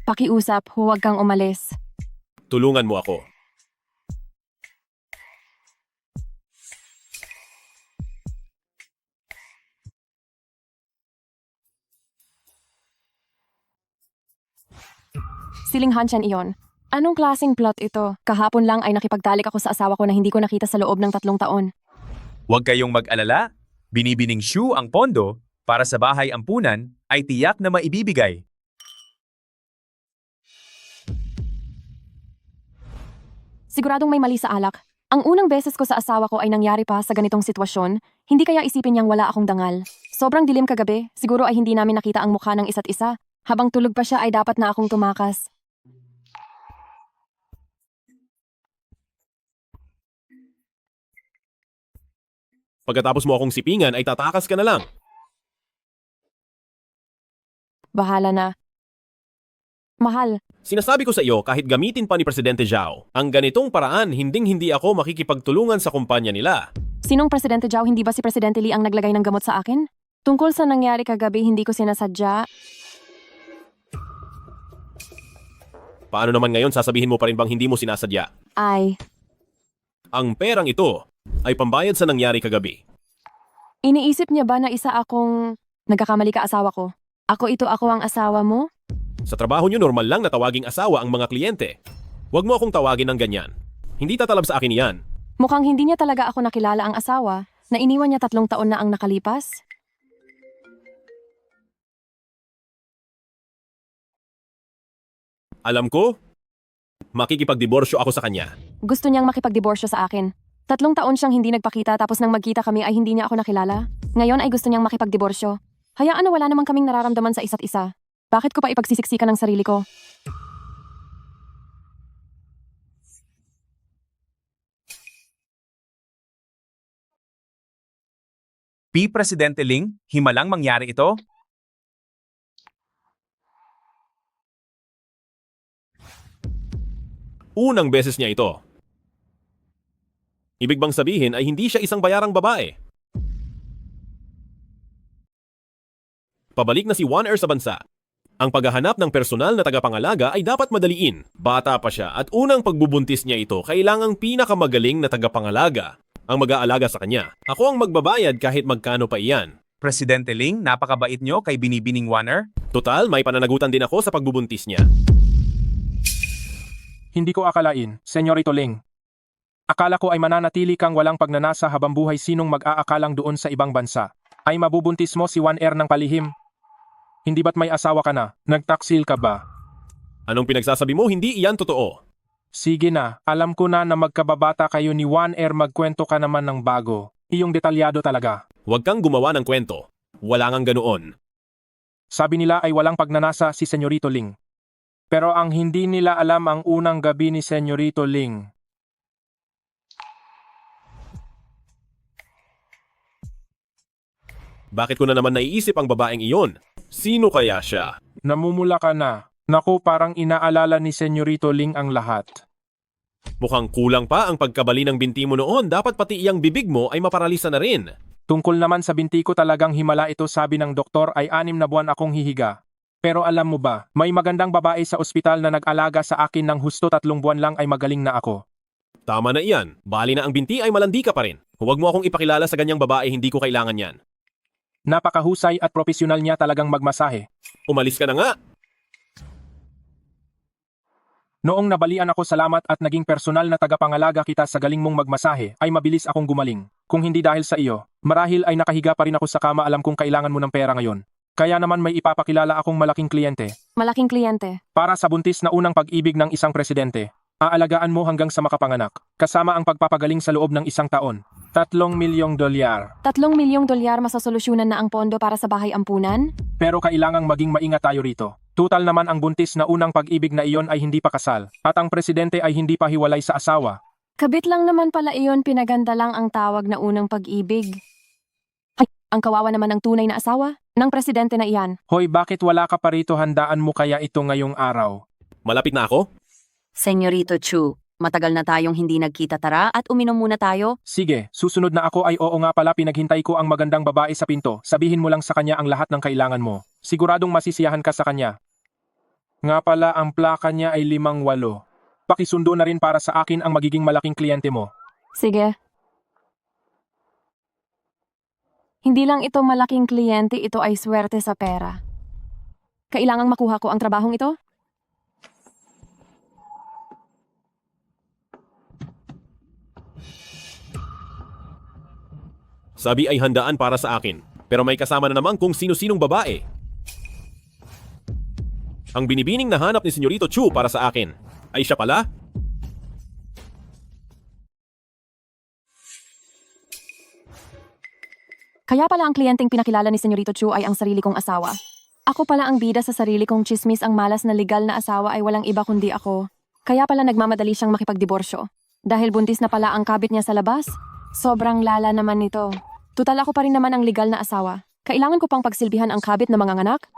Pakiusap, huwag kang umalis. Tulungan mo ako. Silinghan siyan iyon. Anong klaseng plot ito? Kahapon lang ay nakipagtalik ako sa asawa ko na hindi ko nakita sa loob ng 3 taon. Huwag kayong mag-alala. Binibining Shu ang pondo para sa bahay ampunan ay tiyak na maibibigay. Siguradong may mali sa alak. Ang unang beses ko sa asawa ko ay nangyari pa sa ganitong sitwasyon, hindi kaya isipin niyang wala akong dangal. Sobrang dilim kagabi, siguro ay hindi namin nakita ang mukha ng isa't isa. Habang tulog pa siya ay dapat na akong tumakas. Pagkatapos mo akong sipingan ay tatakas ka na lang. Bahala na. Mahal, Sinasabi ko sa iyo kahit gamitin pa ni Presidente Zhao, ang ganitong paraan hinding-hindi ako makikipagtulungan sa kumpanya nila. sinong Presidente Zhao, hindi ba si Presidente Lee ang naglagay ng gamot sa akin? Tungkol sa nangyari kagabi, hindi ko sinasadya. Paano naman ngayon sasabihin mo pa rin bang hindi mo sinasadya? Ay, Ang perang ito ay pambayad sa nangyari kagabi. iniisip niya ba na isa akong nagkakamali ka asawa ko? Ako ang asawa mo? Sa trabaho niyo normal lang na tawaging asawa ang mga kliyente. Huwag mo akong tawagin ng ganyan. Hindi tatalab sa akin iyan. Mukhang hindi niya talaga ako nakilala ang asawa na iniwan niya 3 taon na ang nakalipas. Alam ko, makikipagdiborsyo ako sa kanya. Gusto niyang makipagdiborsyo sa akin. 3 taon siyang hindi nagpakita tapos nang magkita kami ay hindi niya ako nakilala. Ngayon ay gusto niyang makipagdiborsyo. Hayaan na wala namang kaming nararamdaman sa isa't isa. Bakit ko pa ipagsisiksikan ng sarili ko? Presidente Ling, himalang mangyari ito? Unang beses niya ito. Ibig bang sabihin ay hindi siya isang bayarang babae? Pabalik na si One Air sa bansa. Ang paghahanap ng personal na tagapangalaga ay dapat madaliin. Bata pa siya at unang pagbubuntis niya ito, kailangang pinakamagaling na tagapangalaga ang mag-aalaga sa kanya. Ako ang magbabayad kahit magkano pa iyan. Presidente Ling, napakabait nyo kay Binibining Waner. Total, may pananagutan din ako sa pagbubuntis niya. Hindi ko akalain, Senyorito Ling. Akala ko ay mananatili kang walang pagnanasa habang buhay, sinong mag-aakalang doon sa ibang bansa. Ay mabubuntis mo si One Air ng palihim. Hindi ba't may asawa ka na? Nagtaksil ka ba? Anong pinagsasabi mo? Hindi iyan totoo. Sige na, alam ko na magkababata kayo ni One Air, magkwento ka naman ng bago. Iyong detalyado talaga. Huwag kang gumawa ng kwento. Wala ngang ganoon. Sabi nila ay walang pagnanasa si Senyorito Ling. Pero ang hindi nila alam, ang unang gabi ni Senyorito Ling. Bakit ko na naman naiisip ang babaeng iyon? Sino kaya siya? Namumula ka na. Naku, parang inaalala ni Senyorito Ling ang lahat. Mukhang kulang pa ang pagkabali ng binti mo noon. Dapat pati iyang bibig mo ay maparalisa na rin. Tungkol naman sa binti ko, talagang himala ito, sabi ng doktor ay 6 na buwan akong hihiga. Pero alam mo ba, may magandang babae sa ospital na nag-alaga sa akin ng husto 3 buwan lang ay magaling na ako. Tama na iyan. Bali na ang binti ay malandi ka pa rin. Huwag mo akong ipakilala sa ganyang babae, hindi ko kailangan yan. Napakahusay at profesional niya talagang magmasahe. Umalis ka na nga. Noong nabalian ako, salamat at naging personal na tagapangalaga kita sa galing mong magmasahe, ay mabilis akong gumaling. Kung hindi dahil sa iyo, marahil ay nakahiga pa rin ako sa kama. Alam kong kailangan mo ng pera ngayon. Kaya naman may ipapakilala akong malaking kliyente. Malaking kliyente. Para sa buntis na unang pag-ibig ng isang presidente. Aalagaan mo hanggang sa makapanganak, kasama ang pagpapagaling sa loob ng 1 taon. 3 milyong dolyar. 3 milyong dolyar masasolusyonan na ang pondo para sa bahay ampunan? Pero kailangang maging maingat tayo rito. Tutal naman ang buntis na unang pag-ibig na iyon ay hindi pa kasal, at ang presidente ay hindi pa hiwalay sa asawa. Kabit lang naman pala iyon, pinaganda lang ang tawag na unang pag-ibig. Ay, ang kawawa naman ng tunay na asawa ng presidente na iyan. Hoy, bakit wala ka pa rito? Handaan mo kaya ito ngayong araw? Malapit na ako? Senyorito Chu, matagal na tayong hindi nagkita, tara at uminom muna tayo. Sige, susunod na ako ay oo nga pala, pinaghintay ko ang magandang babae sa pinto. Sabihin mo lang sa kanya ang lahat ng kailangan mo. Siguradong masisiyahan ka sa kanya. Nga pala ang plaka niya ay 58. Pakisundo na rin para sa akin ang magiging malaking kliyente mo. Sige. Hindi lang ito malaking kliyente, ito ay swerte sa pera. Kailangang makuha ko ang trabahong ito? Sabi ay handaan para sa akin, pero may kasama na naman kung sino-sinong babae. Ang binibining nahanap ni Senyorito Chu para sa akin ay siya pala? Kaya pala ang kliyenteng pinakilala ni Senyorito Chu ay ang sarili kong asawa. Ako pala ang bida sa sarili kong chismis, ang malas na legal na asawa ay walang iba kundi ako. Kaya pala nagmamadali siyang makipagdiborsyo. Dahil buntis na pala ang kabit niya sa labas? Sobrang lala naman nito. Tutal ako pa rin naman ang legal na asawa. Kailangan ko pang pagsilbihan ang kabit na mga anak?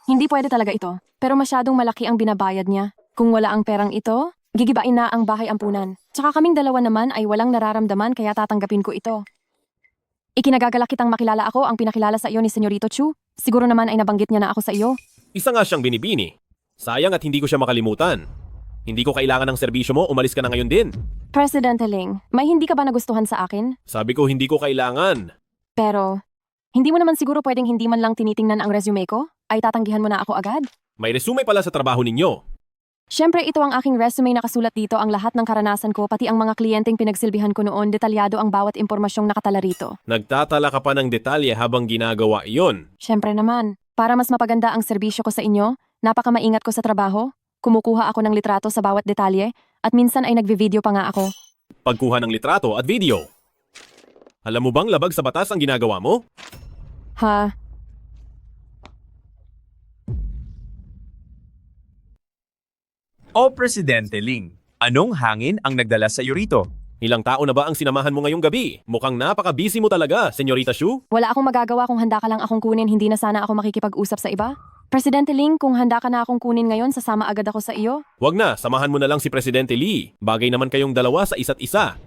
Hindi pwede talaga ito. Pero masyadong malaki ang binabayad niya. Kung wala ang perang ito, gigibain na ang bahay ampunan. Tsaka kaming dalawa naman ay walang nararamdaman kaya tatanggapin ko ito. Ikinagagalak kitang makilala ako ang pinakilala sa iyo ni Senyorito Chu. Siguro naman ay nabanggit niya na ako sa iyo. Isa nga siyang binibini. Sayang at hindi ko siya makalimutan. Hindi ko kailangan ng serbisyo mo, umalis ka na ngayon din. Presidente Ling, may hindi ka ba nagustuhan sa akin? Sabi ko hindi ko kailangan. Pero, hindi mo naman siguro pwedeng hindi man lang tinitingnan ang resume ko? Ay tatanggihan mo na ako agad? May resume pala sa trabaho ninyo. Siyempre ito ang aking resume, nakasulat dito ang lahat ng karanasan ko, pati ang mga kliyenteng pinagsilbihan ko noon, detalyado ang bawat impormasyong nakatala rito. Nagtatala ka pa ng detalye habang ginagawa iyon. Siyempre naman, para mas mapaganda ang serbisyo ko sa inyo, napakamaingat ko sa trabaho, kumukuha ako ng litrato sa bawat detalye, at minsan ay nagvi-video pa nga ako. Pagkuha ng litrato at video. Alam mo bang labag sa batas ang ginagawa mo? Ha? O Presidente Ling, anong hangin ang nagdala sa iyo rito? Ilang tao na ba ang sinamahan mo ngayong gabi? Mukhang napaka-busy mo talaga, Senyorita Shu. Wala akong magagawa kung handa ka lang akong kunin, hindi na sana ako makikipag-usap sa iba. Presidente Ling, kung handa ka na akong kunin ngayon, sasama agad ako sa iyo. Wag na, samahan mo na lang si Presidente Lee. Bagay naman kayong dalawa sa isa't isa.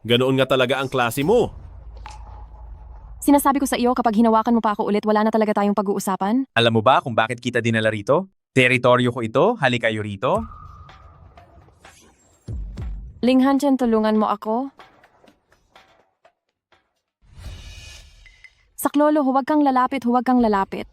Ganoon nga talaga ang klase mo. Sinasabi ko sa iyo, kapag hinawakan mo pa ako ulit, wala na talaga tayong pag-uusapan. Alam mo ba kung bakit kita dinala rito? Teritoryo ko ito, halika kayo rito. Ling Hanchen, tulungan mo ako. Saklolo, huwag kang lalapit, huwag kang lalapit.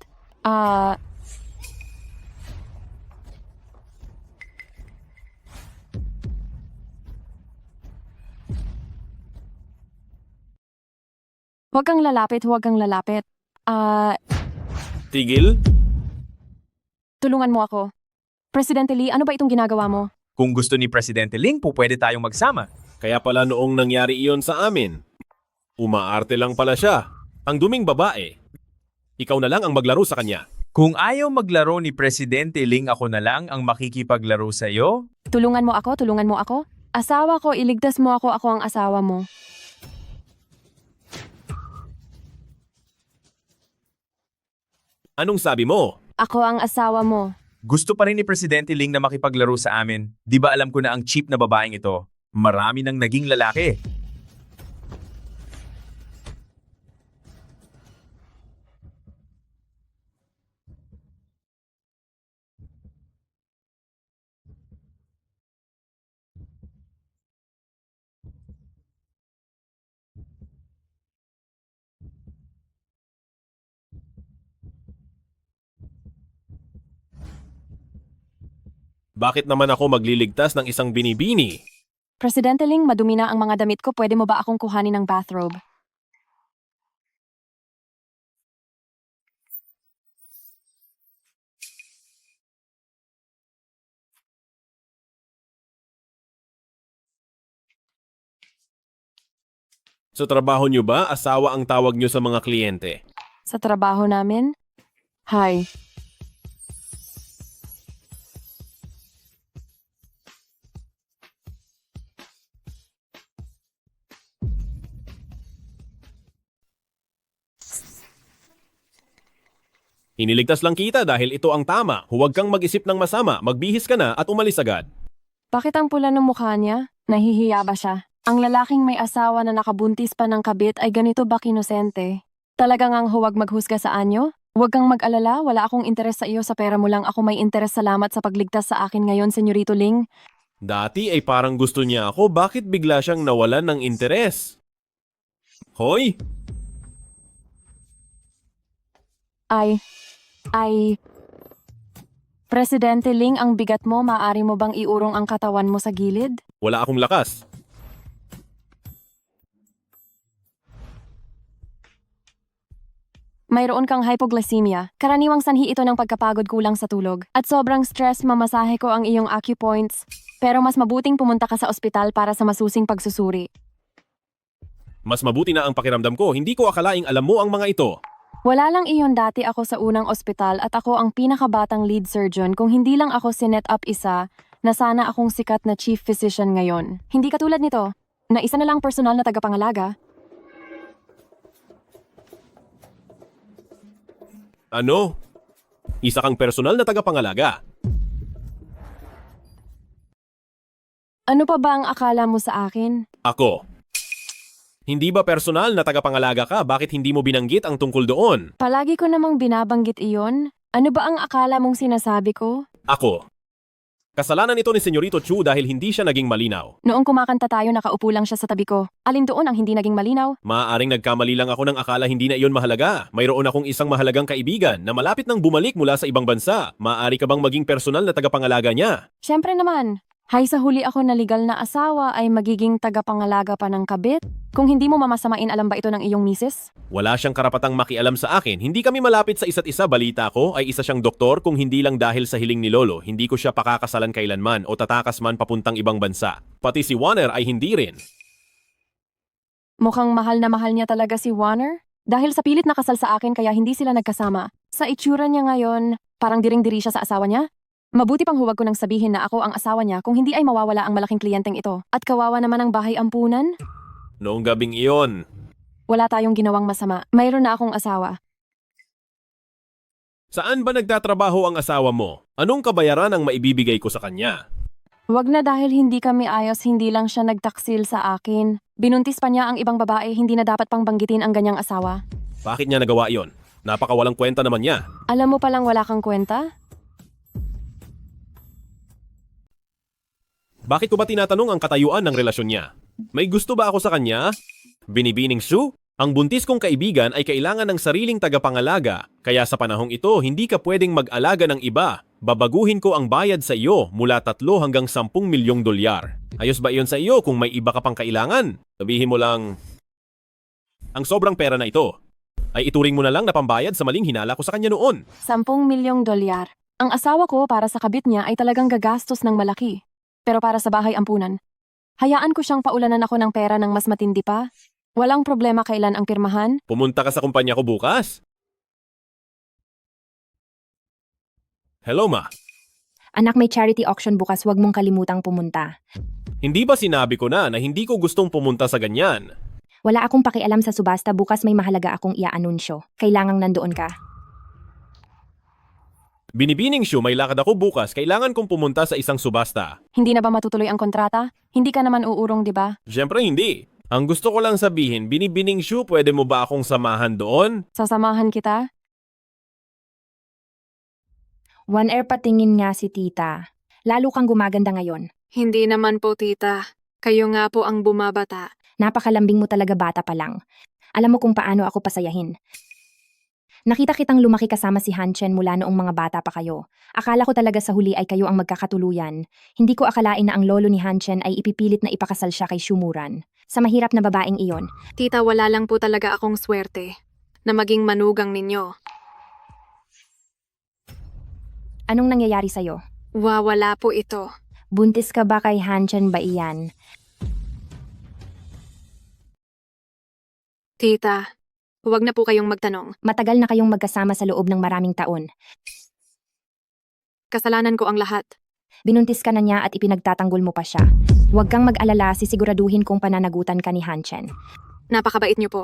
Huwag kang lalapit, huwag kang lalapit. Tigil? Tulungan mo ako. Presidente Lee, ano ba itong ginagawa mo? Kung gusto ni Presidente Ling, pwede tayong magsama. Kaya pala noong nangyari iyon sa amin. Umaarte lang pala siya. Ang duming babae. Ikaw na lang ang maglaro sa kanya. Kung ayaw maglaro ni Presidente Ling, ako na lang ang makikipaglaro sa iyo. Tulungan mo ako, tulungan mo ako. Asawa ko, iligtas mo ako ang asawa mo. Anong sabi mo? Ako ang asawa mo. Gusto pa rin ni Presidente Ling na makipaglaro sa amin. Di ba alam ko na ang cheap na babaeng ito? Marami nang naging lalaki. Bakit naman ako magliligtas ng isang binibini? Presidente Ling, madumi na ang mga damit ko. Pwede mo ba akong kuhanin ng bathrobe? Sa trabaho nyo ba, asawa ang tawag nyo sa mga kliyente? Sa trabaho namin? Hi. Iniligtas lang kita dahil ito ang tama. Huwag kang mag-isip ng masama, magbihis ka na at umalis agad. Bakit ang pula ng mukha niya? Nahihiya ba siya? Ang lalaking may asawa na nakabuntis pa ng kabit ay ganito ba kinusente? Talagang ang huwag maghusga sa anyo? Huwag kang mag-alala, wala akong interes sa iyo, sa pera mo lang ako may interes. Salamat sa pagligtas sa akin ngayon, Senyorito Ling. Dati ay parang gusto niya ako, bakit bigla siyang nawalan ng interes? Hoy! Ay, Presidente Ling, ang bigat mo, maaari mo bang iurong ang katawan mo sa gilid? Wala akong lakas. Mayroon kang hypoglycemia. Karaniwang sanhi ito ng pagkapagod, kulang sa tulog. At sobrang stress, mamasahe ko ang iyong acupoints. Pero mas mabuting pumunta ka sa ospital para sa masusing pagsusuri. Mas mabuti na ang pakiramdam ko, hindi ko akalaing alam mo ang mga ito. Wala lang iyon, dati ako sa unang ospital at ako ang pinakabatang lead surgeon, kung hindi lang ako sinet up isa na sana akong sikat na chief physician ngayon. Hindi katulad nito, na isa na lang personal na tagapangalaga. Ano? Isa kang personal na tagapangalaga. Ano pa ba ang akala mo sa akin? Ako. Hindi ba personal na tagapangalaga ka? Bakit hindi mo binanggit ang tungkol doon? Palagi ko namang binabanggit iyon. Ano ba ang akala mong sinasabi ko? Ako. Kasalanan ito ni Senyorito Chu dahil hindi siya naging malinaw. Noong kumakanta tayo, nakaupo lang siya sa tabi ko. Alin doon ang hindi naging malinaw? Maaaring nagkamali lang ako ng akala hindi na iyon mahalaga. Mayroon akong isang mahalagang kaibigan na malapit nang bumalik mula sa ibang bansa. Maaari ka bang maging personal na tagapangalaga niya? Siyempre naman. Hay sa huli ako na legal na asawa ay magiging tagapangalaga pa ng kabit? Kung hindi mo mamasamain, alam ba ito ng iyong misis? Wala siyang karapatang makialam sa akin. Hindi kami malapit sa isa't isa. Balita ko ay isa siyang doktor, kung hindi lang dahil sa hiling ni Lolo. Hindi ko siya pakakasalan kailanman o tatakas man papuntang ibang bansa. Pati si Warner ay hindi rin. Mukhang mahal na mahal niya talaga si Warner. Dahil sa pilit na kasal sa akin kaya hindi sila nagkasama. Sa itsura niya ngayon, parang diring-diri siya sa asawa niya. Mabuti pang huwag ko nang sabihin na ako ang asawa niya, kung hindi ay mawawala ang malaking kliyenteng ito. At kawawa naman ang bahay ampunan. Noong gabing iyon, Wala tayong ginawang masama. Mayroon na akong asawa. saan ba nagtatrabaho ang asawa mo? Anong kabayaran ang maibibigay ko sa kanya? Huwag na, dahil hindi kami ayos, hindi lang siya nagtaksil sa akin. Binuntis pa niya ang ibang babae, hindi na dapat pang banggitin ang ganyang asawa. Bakit niya nagawa iyon? Napakawalang kwenta naman niya. Alam mo palang wala kang kwenta? Bakit ko ba tinatanong ang katayuan ng relasyon niya? May gusto ba ako sa kanya? Binibining Sue? Ang buntis kong kaibigan ay kailangan ng sariling tagapangalaga, kaya sa panahong ito hindi ka pwedeng mag-alaga ng iba. Babaguhin ko ang bayad sa iyo mula 3 hanggang 10 milyong dolyar. Ayos ba iyon sa iyo kung may iba ka pang kailangan? Sabihin mo lang, ang sobrang pera na ito ay ituring mo na lang na pambayad sa maling hinala ko sa kanya noon. 10 milyong dolyar. Ang asawa ko para sa kabit niya ay talagang gagastos ng malaki. Pero para sa bahay ampunan, hayaan ko siyang paulanan ako ng pera ng mas matindi pa. Walang problema kailan ang pirmahan. Pumunta ka sa kumpanya ko bukas? Hello, Ma. Anak, may charity auction bukas, huwag mong kalimutang pumunta. Hindi ba sinabi ko na hindi ko gustong pumunta sa ganyan? Wala akong pakialam sa subasta, bukas may mahalaga akong iaanunsyo. Kailangang nandoon ka. Binibining Shu, may lakad ako bukas. Kailangan kong pumunta sa isang subasta. Hindi na ba matutuloy ang kontrata? Hindi ka naman uurong, di ba? Siyempre hindi. Ang gusto ko lang sabihin, Binibining Shu, pwede mo ba akong samahan doon? Sasamahan kita? One Air, patingin nga si tita. Lalo kang gumaganda ngayon. Hindi naman po, tita. Kayo nga po ang bumabata. Napakalambing mo talaga, bata pa lang. Alam mo kung paano ako pasayahin. Nakita kitang lumaki kasama si Hanchen mula noong mga bata pa kayo. Akala ko talaga sa huli ay kayo ang magkakatuluyan. Hindi ko akalain na ang lolo ni Hanchen ay ipipilit na ipakasal siya kay Shumuran. Sa mahirap na babaeng iyon. Tita, wala lang po talaga akong swerte na maging manugang ninyo. Anong nangyayari sa'yo? Wala po ito. Buntis ka ba kay Hanchen ba iyan? Tita, huwag na po kayong magtanong. Matagal na kayong magkasama sa loob ng maraming taon. Kasalanan ko ang lahat. Binuntis ka na niya at ipinagtatanggol mo pa siya. Huwag kang mag-alala, sisiguraduhin kong pananagutan ka ni Hanchen. Napakabait niyo po.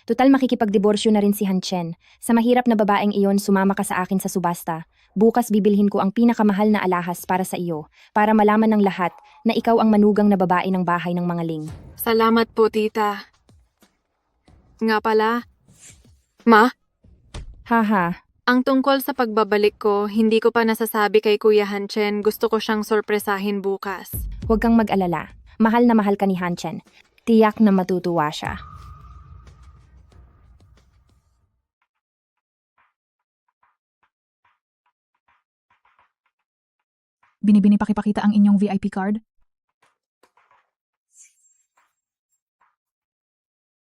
Tutal makikipagdiborsyo na rin si Hanchen. Sa mahirap na babaeng iyon, sumama ka sa akin sa subasta. Bukas bibilhin ko ang pinakamahal na alahas para sa iyo, para malaman ng lahat na ikaw ang manugang na babae ng bahay ng mga Ling. Salamat po, tita. Nga pala, Ma, Haha, ang tungkol sa pagbabalik ko, hindi ko pa nasasabi kay Kuya Hanchen. Gusto ko siyang sorpresahin bukas. huwag kang mag-alala. Mahal na mahal ka ni Hanchen. Tiyak na matutuwa siya. Binibini pakipakita ang inyong VIP card?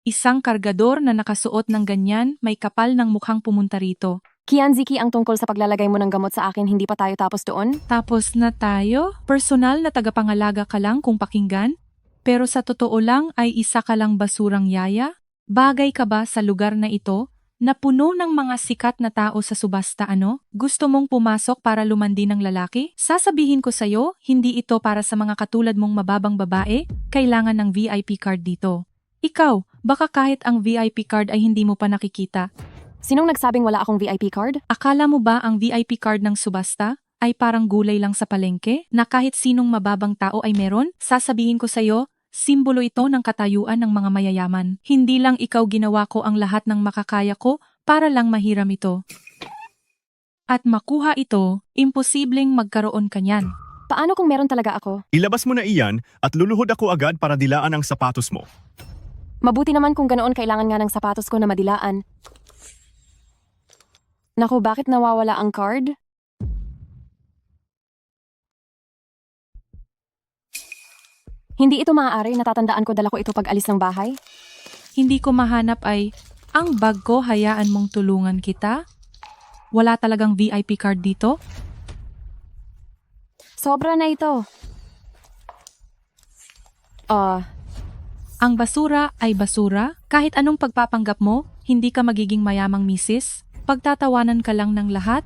Isang kargador na nakasuot ng ganyan may kapal ng mukhang pumunta rito. Kianziki, ang tungkol sa paglalagay mo ng gamot sa akin, hindi pa tayo tapos doon? Tapos na tayo? Personal na tagapangalaga ka lang kung pakinggan? Pero sa totoo lang ay isa ka lang basurang yaya? Bagay ka ba sa lugar na ito? Na puno ng mga sikat na tao sa subasta ano? Gusto mong pumasok para lumandi ng lalaki? Sasabihin ko sa'yo, hindi ito para sa mga katulad mong mababang babae, kailangan ng VIP card dito. Ikaw, baka kahit ang VIP card ay hindi mo pa nakikita. Sinong nagsabing wala akong VIP card? Akala mo ba ang VIP card ng subasta ay parang gulay lang sa palengke na kahit sinong mababang tao ay meron? Sasabihin ko sa'yo, simbolo ito ng katayuan ng mga mayayaman. Hindi lang ikaw ginawa ko ang lahat ng makakaya ko para lang mahiram ito. At makuha ito, imposibleng magkaroon ka niyan. Paano kung meron talaga ako? Ilabas mo na iyan at luluhod ako agad para dilaan ang sapatos mo. Mabuti naman kung ganoon, kailangan nga ng sapatos ko na madilaan. Naku, bakit nawawala ang card? Hindi ito maaari, natatandaan ko dala ko ito pag alis ng bahay. Hindi ko mahanap ay, ang bag ko hayaan mong tulungan kita? Wala talagang VIP card dito? Sobra na ito. Ang basura ay basura. Kahit anong pagpapanggap mo, hindi ka magiging mayamang misis. Pagtatawanan ka lang ng lahat.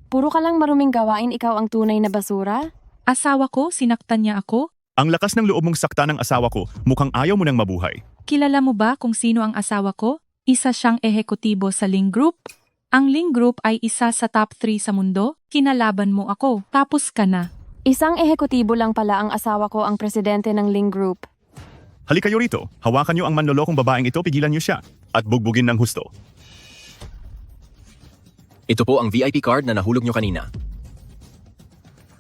Puro ka lang maruming gawain, ikaw ang tunay na basura? Asawa ko, sinaktan niya ako. Ang lakas ng loob mong sakta ng asawa ko, mukhang ayaw mo nang mabuhay. Kilala mo ba kung sino ang asawa ko? Isa siyang ehekutibo sa Ling Group. Ang Ling Group ay isa sa top 3 sa mundo. Kinalaban mo ako. Tapos ka na. Isang ehekutibo lang pala ang asawa ko, ang presidente ng Ling Group. Halika kayo rito, hawakan niyo ang manlolokong babaeng ito, pigilan niyo siya, at bugbugin ng husto. Ito po ang VIP card na nahulog nyo kanina.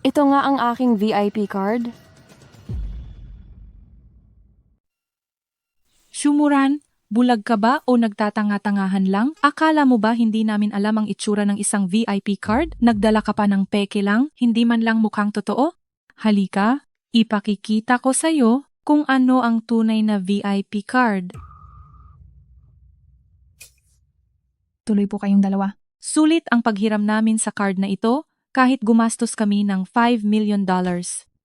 Ito nga ang aking VIP card. Syumuran, bulag ka ba o nagtatanga-tangahan lang? Akala mo ba hindi namin alam ang itsura ng isang VIP card? Nagdala ka pa ng peke lang, hindi man lang mukhang totoo? Halika, ipakikita ko sa'yo kung ano ang tunay na VIP card. Tuloy po kayong dalawa. Sulit ang paghiram namin sa card na ito kahit gumastos kami ng $5 million.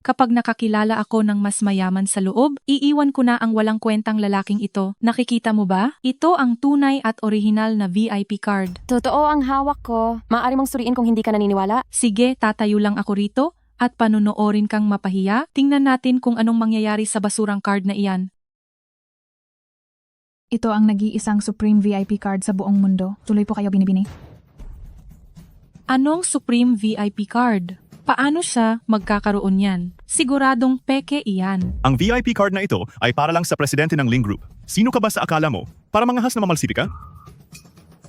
Kapag nakakilala ako ng mas mayaman sa loob, iiwan ko na ang walang kwentang lalaking ito. Nakikita mo ba? Ito ang tunay at orihinal na VIP card. Totoo ang hawak ko. Maaari mong suriin kung hindi ka naniniwala. Sige, tatayo lang ako rito at panonoorin kang mapahiya. Tingnan natin kung anong mangyayari sa basurang card na iyan. Ito ang nag-iisang Supreme VIP card sa buong mundo. Tuloy po kayo, Binibini. Anong Supreme VIP card? Paano siya magkakaroon yan? Siguradong peke iyan. Ang VIP card na ito ay para lang sa presidente ng Ling Group. Sino ka ba sa akala mo? Para mangahas na mamalsipi ka?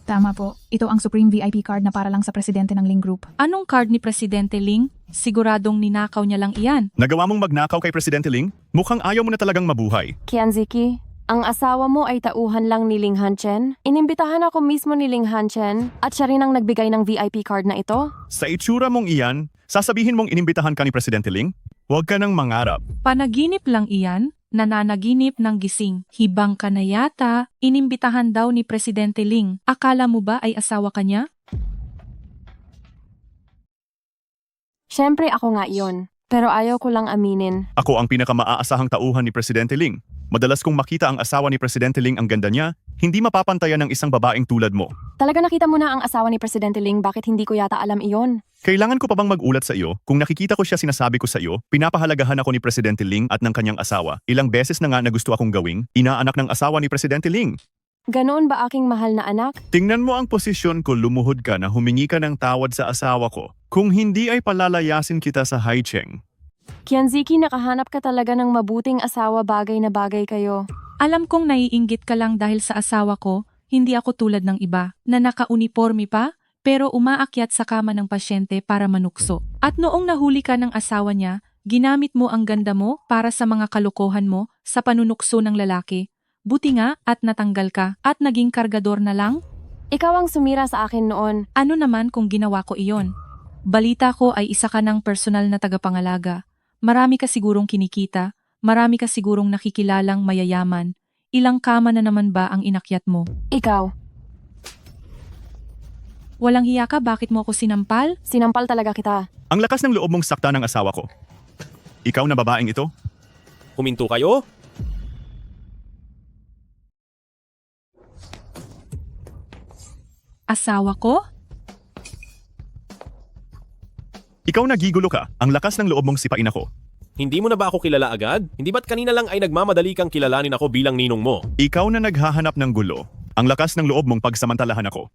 Tama po. Ito ang Supreme VIP card na para lang sa presidente ng Ling Group. Anong card ni Presidente Ling? Siguradong ninakaw niya lang iyan. Nagawa mong magnakaw kay Presidente Ling? Mukhang ayaw mo na talagang mabuhay. Kianziki, ang asawa mo ay tauhan lang ni Ling Hanchen. Inimbitahan ako mismo ni Ling Hanchen at siya rin ang nagbigay ng VIP card na ito. Sa itsura mong iyan, sasabihin mong inimbitahan ka ni Presidente Ling? Huwag ka nang mangarap. Panaginip lang iyan, nananaginip ng gising. Hibang ka na yata, inimbitahan daw ni Presidente Ling. Akala mo ba ay asawa ka niya? Siyempre ako nga iyon, pero ayaw ko lang aminin. Ako ang pinakamaasahang tauhan ni Presidente Ling. Madalas kong makita ang asawa ni Presidente Ling ang ganda niya, hindi mapapantayan ng isang babaeng tulad mo. Talaga nakita mo na ang asawa ni Presidente Ling, bakit hindi ko yata alam iyon? Kailangan ko pa bang magulat sa iyo? Kung nakikita ko siya sinasabi ko sa iyo, pinapahalagahan ako ni Presidente Ling at ng kanyang asawa. Ilang beses na nga na gusto akong gawing, inaanak ng asawa ni Presidente Ling. Ganoon ba aking mahal na anak? Tingnan mo ang posisyon ko, lumuhod ka na humingi ka ng tawad sa asawa ko. Kung hindi ay palalayasin kita sa Haicheng. Kianziki, nakahanap ka talaga ng mabuting asawa, bagay na bagay kayo. Alam kong naiinggit ka lang dahil sa asawa ko, hindi ako tulad ng iba, na naka-uniforme pa, pero umaakyat sa kama ng pasyente para manukso. At noong nahuli ka ng asawa niya, ginamit mo ang ganda mo para sa mga kalokohan mo sa panunukso ng lalaki. Buti nga at natanggal ka at naging kargador na lang. Ikaw ang sumira sa akin noon. Ano naman kung ginawa ko iyon? Balita ko ay isa ka ng personal na tagapangalaga. Marami ka sigurong kinikita, marami ka sigurong nakikilalang mayayaman. Ilang kama na naman ba ang inakyat mo? Ikaw, Walang hiya ka, bakit mo ako sinampal? sinampal talaga kita. Ang lakas ng loob mong sakta ng asawa ko. Ikaw na babaeng ito? Huminto kayo? Asawa ko? Ikaw nagigulo ka. Ang lakas ng loob mong sipain ako. Hindi mo na ba ako kilala agad? Hindi ba't kanina lang ay nagmamadali kang kilalanin ako bilang ninong mo? Ikaw na naghahanap ng gulo. Ang lakas ng loob mong pagsamantalahan ako.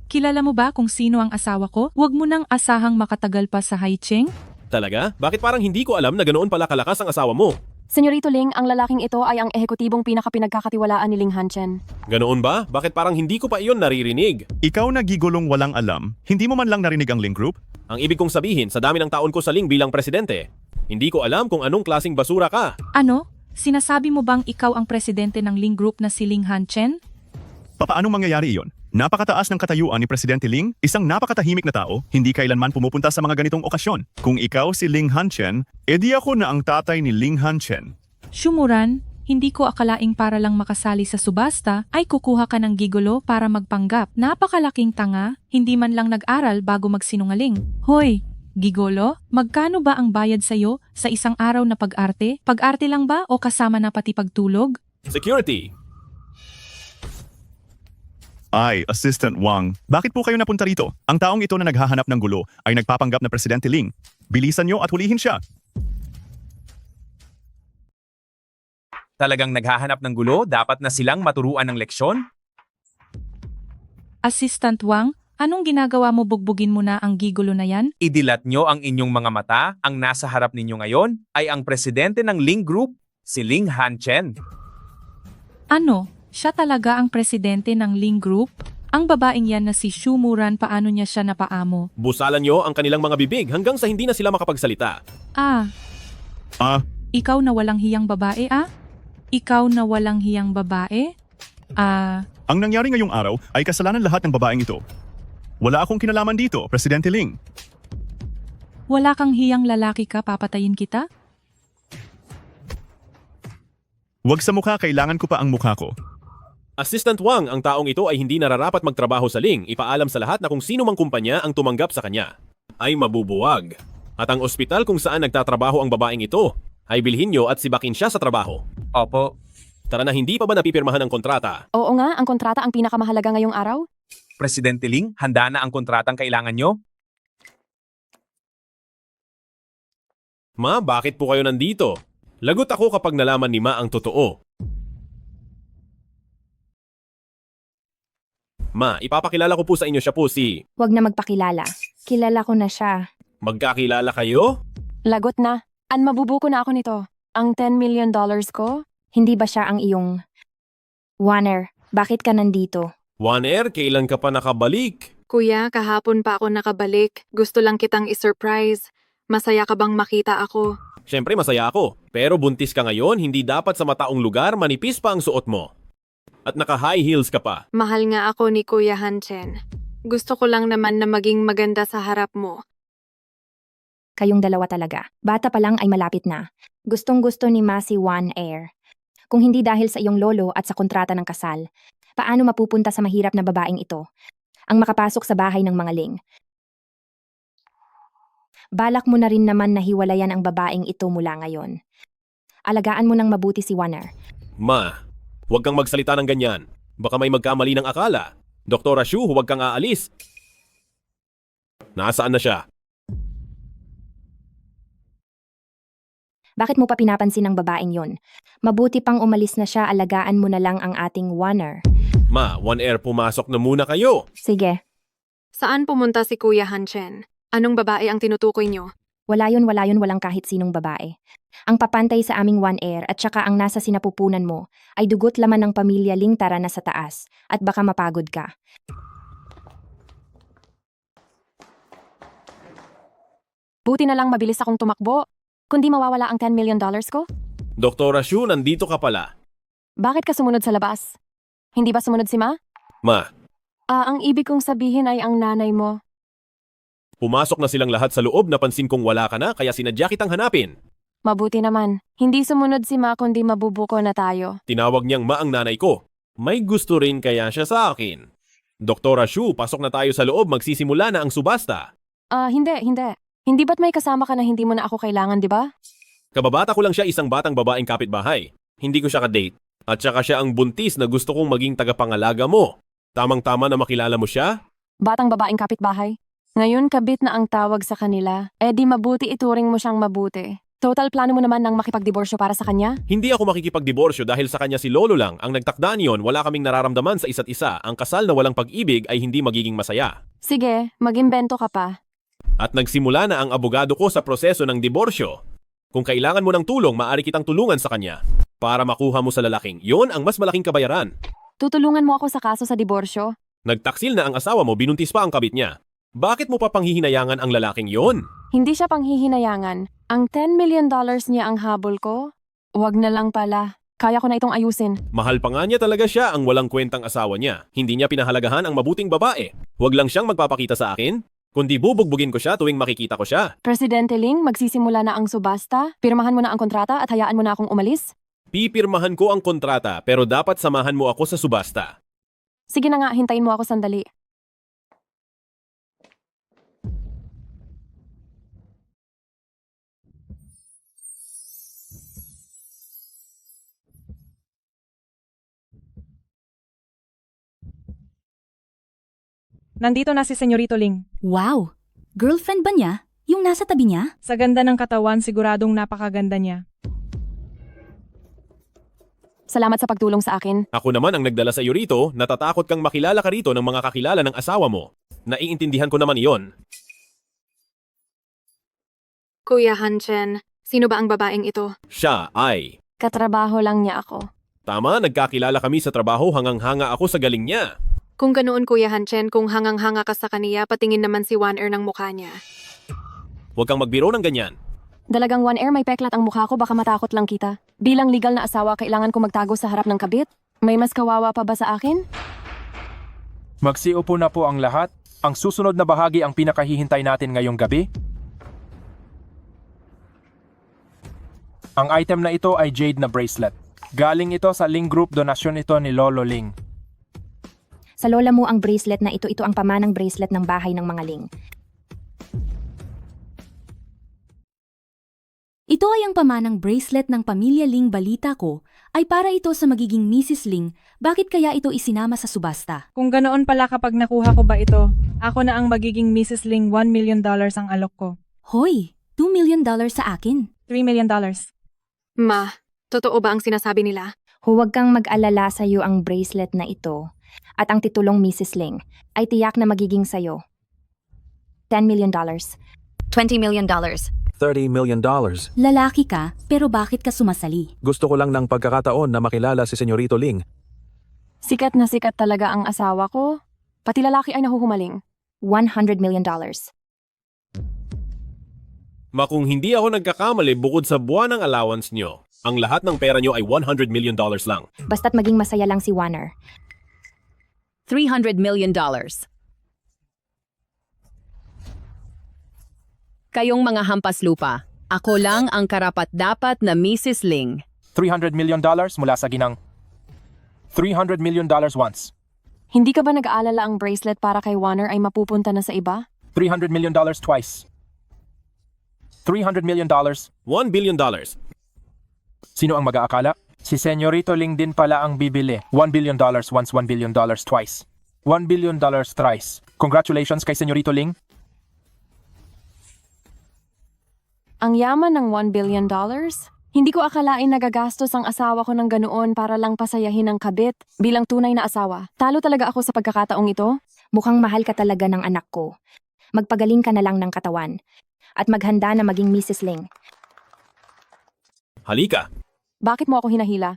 Kilala mo ba kung sino ang asawa ko? Huwag mo nang asahang makatagal pa sa Haicheng? Talaga? Bakit parang hindi ko alam na ganoon pala kalakas ang asawa mo? Senyorito Ling, ang lalaking ito ay ang ehekutibong pinakapinagkakatiwalaan ni Ling Hanchen. Ganoon ba? Bakit parang hindi ko pa iyon naririnig? Ikaw nagigulong walang alam. Hindi mo man lang narinig ang link group? Ang ibig kong sabihin, sa dami ng taon ko sa Ling bilang presidente, hindi ko alam kung anong klasing basura ka. Ano? Sinasabi mo bang ikaw ang presidente ng Ling Group na si Ling Hanchen? Papaanong mangyayari iyon? Napakataas ng katayuan ni Presidente Ling, isang napakatahimik na tao, hindi kailanman pumupunta sa mga ganitong okasyon. Kung ikaw si Ling Hanchen, edi ako na ang tatay ni Ling Hanchen. Syumuran, hindi ko akalaing para lang makasali sa subasta ay kukuha ka ng gigolo para magpanggap. Napakalaking tanga, hindi man lang nag-aral bago magsinungaling. Hoy, gigolo, magkano ba ang bayad sa'yo sa isang araw na pag-arte? Pag-arte lang ba o kasama na pati pagtulog? Security! Ay, Assistant Wang, bakit po kayo napunta rito? Ang taong ito na naghahanap ng gulo ay nagpapanggap na Presidente Ling. Bilisan nyo at hulihin siya. Talagang naghahanap ng gulo, dapat na silang maturuan ng leksyon? Assistant Wang, anong ginagawa mo, bugbugin mo na ang gigolo na yan? Idilat nyo ang inyong mga mata, ang nasa harap ninyo ngayon ay ang presidente ng Ling Group, si Ling Hanchen. Ano? Siya talaga ang presidente ng Ling Group? Ang babaeng yan na si Syumuran, paano niya siya napaamo? Busalan nyo ang kanilang mga bibig hanggang sa hindi na sila makapagsalita. Ikaw na walang hiyang babae, Ikaw na walang hiyang babae? Ang nangyari ngayong araw ay kasalanan lahat ng babaeng ito. Wala akong kinalaman dito, Presidente Ling. Wala kang hiyang lalaki ka, papatayin kita? Huwag sa mukha, kailangan ko pa ang mukha ko. Assistant Wang, ang taong ito ay hindi nararapat magtrabaho sa Ling. Ipaalam sa lahat na kung sino mang kumpanya ang tumanggap sa kanya ay mabubuwag. At ang ospital kung saan nagtatrabaho ang babaeng ito ay bilhin nyo at sibakin siya sa trabaho. Opo. Tara na, hindi pa ba napipirmahan ang kontrata? Oo nga, ang kontrata ang pinakamahalaga ngayong araw. Presidente Ling, handa na ang kontratang kailangan nyo? Ma, bakit po kayo nandito? Lagot ako kapag nalaman ni Ma ang totoo. Ma, ipapakilala ko po sa inyo, siya po si... Huwag na magpakilala. Kilala ko na siya. Magkakilala kayo? Lagot na. Mabubuko na ako nito. Ang $10 million ko? Hindi ba siya ang iyong... Warner, bakit ka nandito? Juaner, kailan ka pa nakabalik? Kuya, kahapon pa ako nakabalik. Gusto lang kitang isurprise. Masaya ka bang makita ako? Siyempre masaya ako, pero buntis ka ngayon, hindi dapat sa mataong lugar manipis pa ang suot mo. At naka-high heels ka pa. Mahal nga ako ni Kuya Hanchen. Gusto ko lang naman na maging maganda sa harap mo. Kayong dalawa talaga. Bata pa lang ay malapit na. Gustong-gusto ni Ma si Wan Air. Kung hindi dahil sa iyong lolo at sa kontrata ng kasal, paano mapupunta sa mahirap na babaeng ito? Ang makapasok sa bahay ng mga Ling. Balak mo na rin naman na hiwalayan ang babaeng ito mula ngayon. Alagaan mo ng mabuti si Warner. Ma, huwag kang magsalita ng ganyan. Baka may magkamali ng akala. Doktora Shu, huwag kang aalis. Nasaan na siya? Bakit mo pa pinapansin ang babaeng yon? Mabuti pang umalis na siya, alagaan mo na lang ang ating Warner. Ma, One Air, pumasok na muna kayo. Sige. Saan pumunta si Kuya Hanchen? Anong babae ang tinutukoy nyo? Wala yun, walang kahit sinong babae. Ang papantay sa aming One Air at saka ang nasa sinapupunan mo ay dugot laman ng pamilya Ling. Tara na sa taas at baka mapagod ka. Buti na lang mabilis akong tumakbo. Kundi mawawala ang $10 million ko? Doktora Shu, nandito ka pala. Bakit ka sumunod sa labas? Hindi ba sumunod si Ma? Ma, Ang ibig kong sabihin ay ang nanay mo. pumasok na silang lahat sa loob, napansin kong wala ka na kaya sinadya kitang hanapin. Mabuti naman. Hindi sumunod si Ma kundi mabubuko na tayo. Tinawag niyang Ma ang nanay ko. May gusto rin kaya siya sa akin. Doktora Shu, pasok na tayo sa loob, magsisimula na ang subasta. Hindi. Hindi ba't may kasama ka na hindi mo na ako kailangan, di ba? Kababata ko lang siya, isang batang babaeng kapitbahay. Hindi ko siya ka-date. At saka siya ang buntis na gusto kong maging tagapangalaga mo. Tamang-tama na makilala mo siya? Batang babaeng kapitbahay. Ngayon kabit na ang tawag sa kanila. Di mabuti ituring mo siyang mabuti. Total plano mo naman ng makipagdiborsyo para sa kanya? Hindi ako makikipagdiborsyo dahil sa kanya si Lolo lang ang nagtakda niyon, wala kaming nararamdaman sa isa't isa. Ang kasal na walang pag-ibig ay hindi magiging masaya. Sige, mag-imbento ka pa. At nagsimula na ang abogado ko sa proseso ng diborsyo. Kung kailangan mo ng tulong, maaari kitang tulungan sa kanya. Para makuha mo sa lalaking, yon ang mas malaking kabayaran. Tutulungan mo ako sa kaso sa diborsyo? Nagtaksil na ang asawa mo, binuntis pa ang kabit niya. Bakit mo pa panghihinayangan ang lalaking yon? Hindi siya panghihinayangan. Ang $10 million niya ang habol ko? Huwag na lang pala. Kaya ko na itong ayusin. Mahal pa nga niya talaga siya ang walang kwentang asawa niya. Hindi niya pinahalagahan ang mabuting babae. Huwag lang siyang magpapakita sa akin, kundi bubugbugin ko siya tuwing makikita ko siya. Presidente Ling, magsisimula na ang subasta. Pirmahan mo na ang kontrata at hayaan mo na akong umalis? Pipirmahan ko ang kontrata pero dapat samahan mo ako sa subasta. Sige na nga, hintayin mo ako sandali. Nandito na si Senyorito Ling. Wow! Girlfriend ba niya? Yung nasa tabi niya? Sa ganda ng katawan, siguradong napakaganda niya. Salamat sa pagtulong sa akin. Ako naman ang nagdala sa iyo rito, natatakot kang makilala ka rito ng mga kakilala ng asawa mo. Naiintindihan ko naman iyon. Kuya Hanchen, sino ba ang babaeng ito? Siya ay... Katrabaho lang niya ako. Tama, nagkakilala kami sa trabaho, hangang-hanga ako sa galing niya. Kung ganoon Kuya Hanchen, kung hangang-hanga ka sa kaniya, patingin naman si One Air ng mukha niya. Huwag kang magbiro ng ganyan. Dalagang One Air, may peklat ang mukha ko, baka matakot lang kita. Bilang legal na asawa, kailangan ko magtago sa harap ng kabit? May mas kawawa pa ba sa akin? Magsiupo na po ang lahat. Ang susunod na bahagi ang pinakahihintay natin ngayong gabi. Ang item na ito ay jade na bracelet. Galing ito sa Ling Group, donasyon ito ni Lolo Ling. Sa lola mo ang bracelet na ito ang pamanang bracelet ng bahay ng mga Ling. Ito ay ang pamanang bracelet ng pamilya Ling. Balita ko ay para ito sa magiging Mrs. Ling. Bakit kaya ito isinama sa subasta? Kung ganoon pala kapag nakuha ko ba ito, ako na ang magiging Mrs. Ling. $1 million ang alok ko. Hoy! $2 million sa akin. $3 million. Ma, totoo ba ang sinasabi nila? Huwag kang mag-alala sa'yo ang bracelet na ito. At ang titulong Mrs. Ling ay tiyak na magiging sa'yo. $10 million. $20 million. $30 million. Lalaki ka, pero bakit ka sumasali? Gusto ko lang ng pagkakataon na makilala si Senyorito Ling. Sikat na sikat talaga ang asawa ko. Pati lalaki ay nahuhumaling. $100 million. Kung hindi ako nagkakamali bukod sa buwan ng allowance nyo, ang lahat ng pera nyo ay $100 million lang. Basta't maging masaya lang si Warner. $300 million. Kayong mga hampas lupa, ako lang ang karapat-dapat na Mrs. Ling. $300 million mula sa ginang. $300 million once. Hindi ka ba nag-aalala ang bracelet para kay Warner ay mapupunta na sa iba? $300 million twice. $300 million. $1 billion. Sino ang mag-aakala? Si Senyorito Ling din pala ang bibili. $1 billion once, $1 billion twice. $1 billion thrice. Congratulations kay Senyorito Ling. Ang yaman ng $1 billion? Hindi ko akalain nagagastos ang asawa ko ng ganoon para lang pasayahin ang kabit bilang tunay na asawa. Talo talaga ako sa pagkakataong ito. Mukhang mahal ka talaga ng anak ko. Magpagaling ka na lang ng katawan. at maghanda na maging Mrs. Ling. Halika. Bakit mo ako hinahila?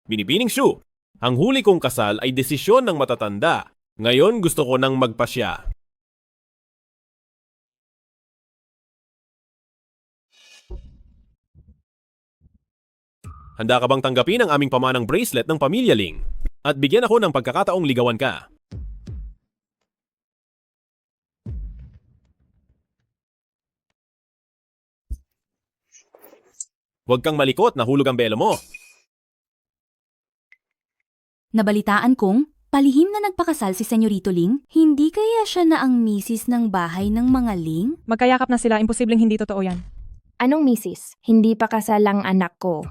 Binibining Shu, ang huli kong kasal ay desisyon ng matatanda. Ngayon gusto ko nang magpasya. Handa ka bang tanggapin ang aming pamanang bracelet ng Pamilya Ling? At bigyan ako ng pagkakataong ligawan ka. Huwag kang malikot, nahulog ang belo mo. Nabalitaan kong, palihim na nagpakasal si Senyorito Ling, hindi kaya siya na ang misis ng bahay ng mga Ling? Magkayakap na sila, imposibleng hindi totoo yan. Anong misis? Hindi pa kasal ang anak ko.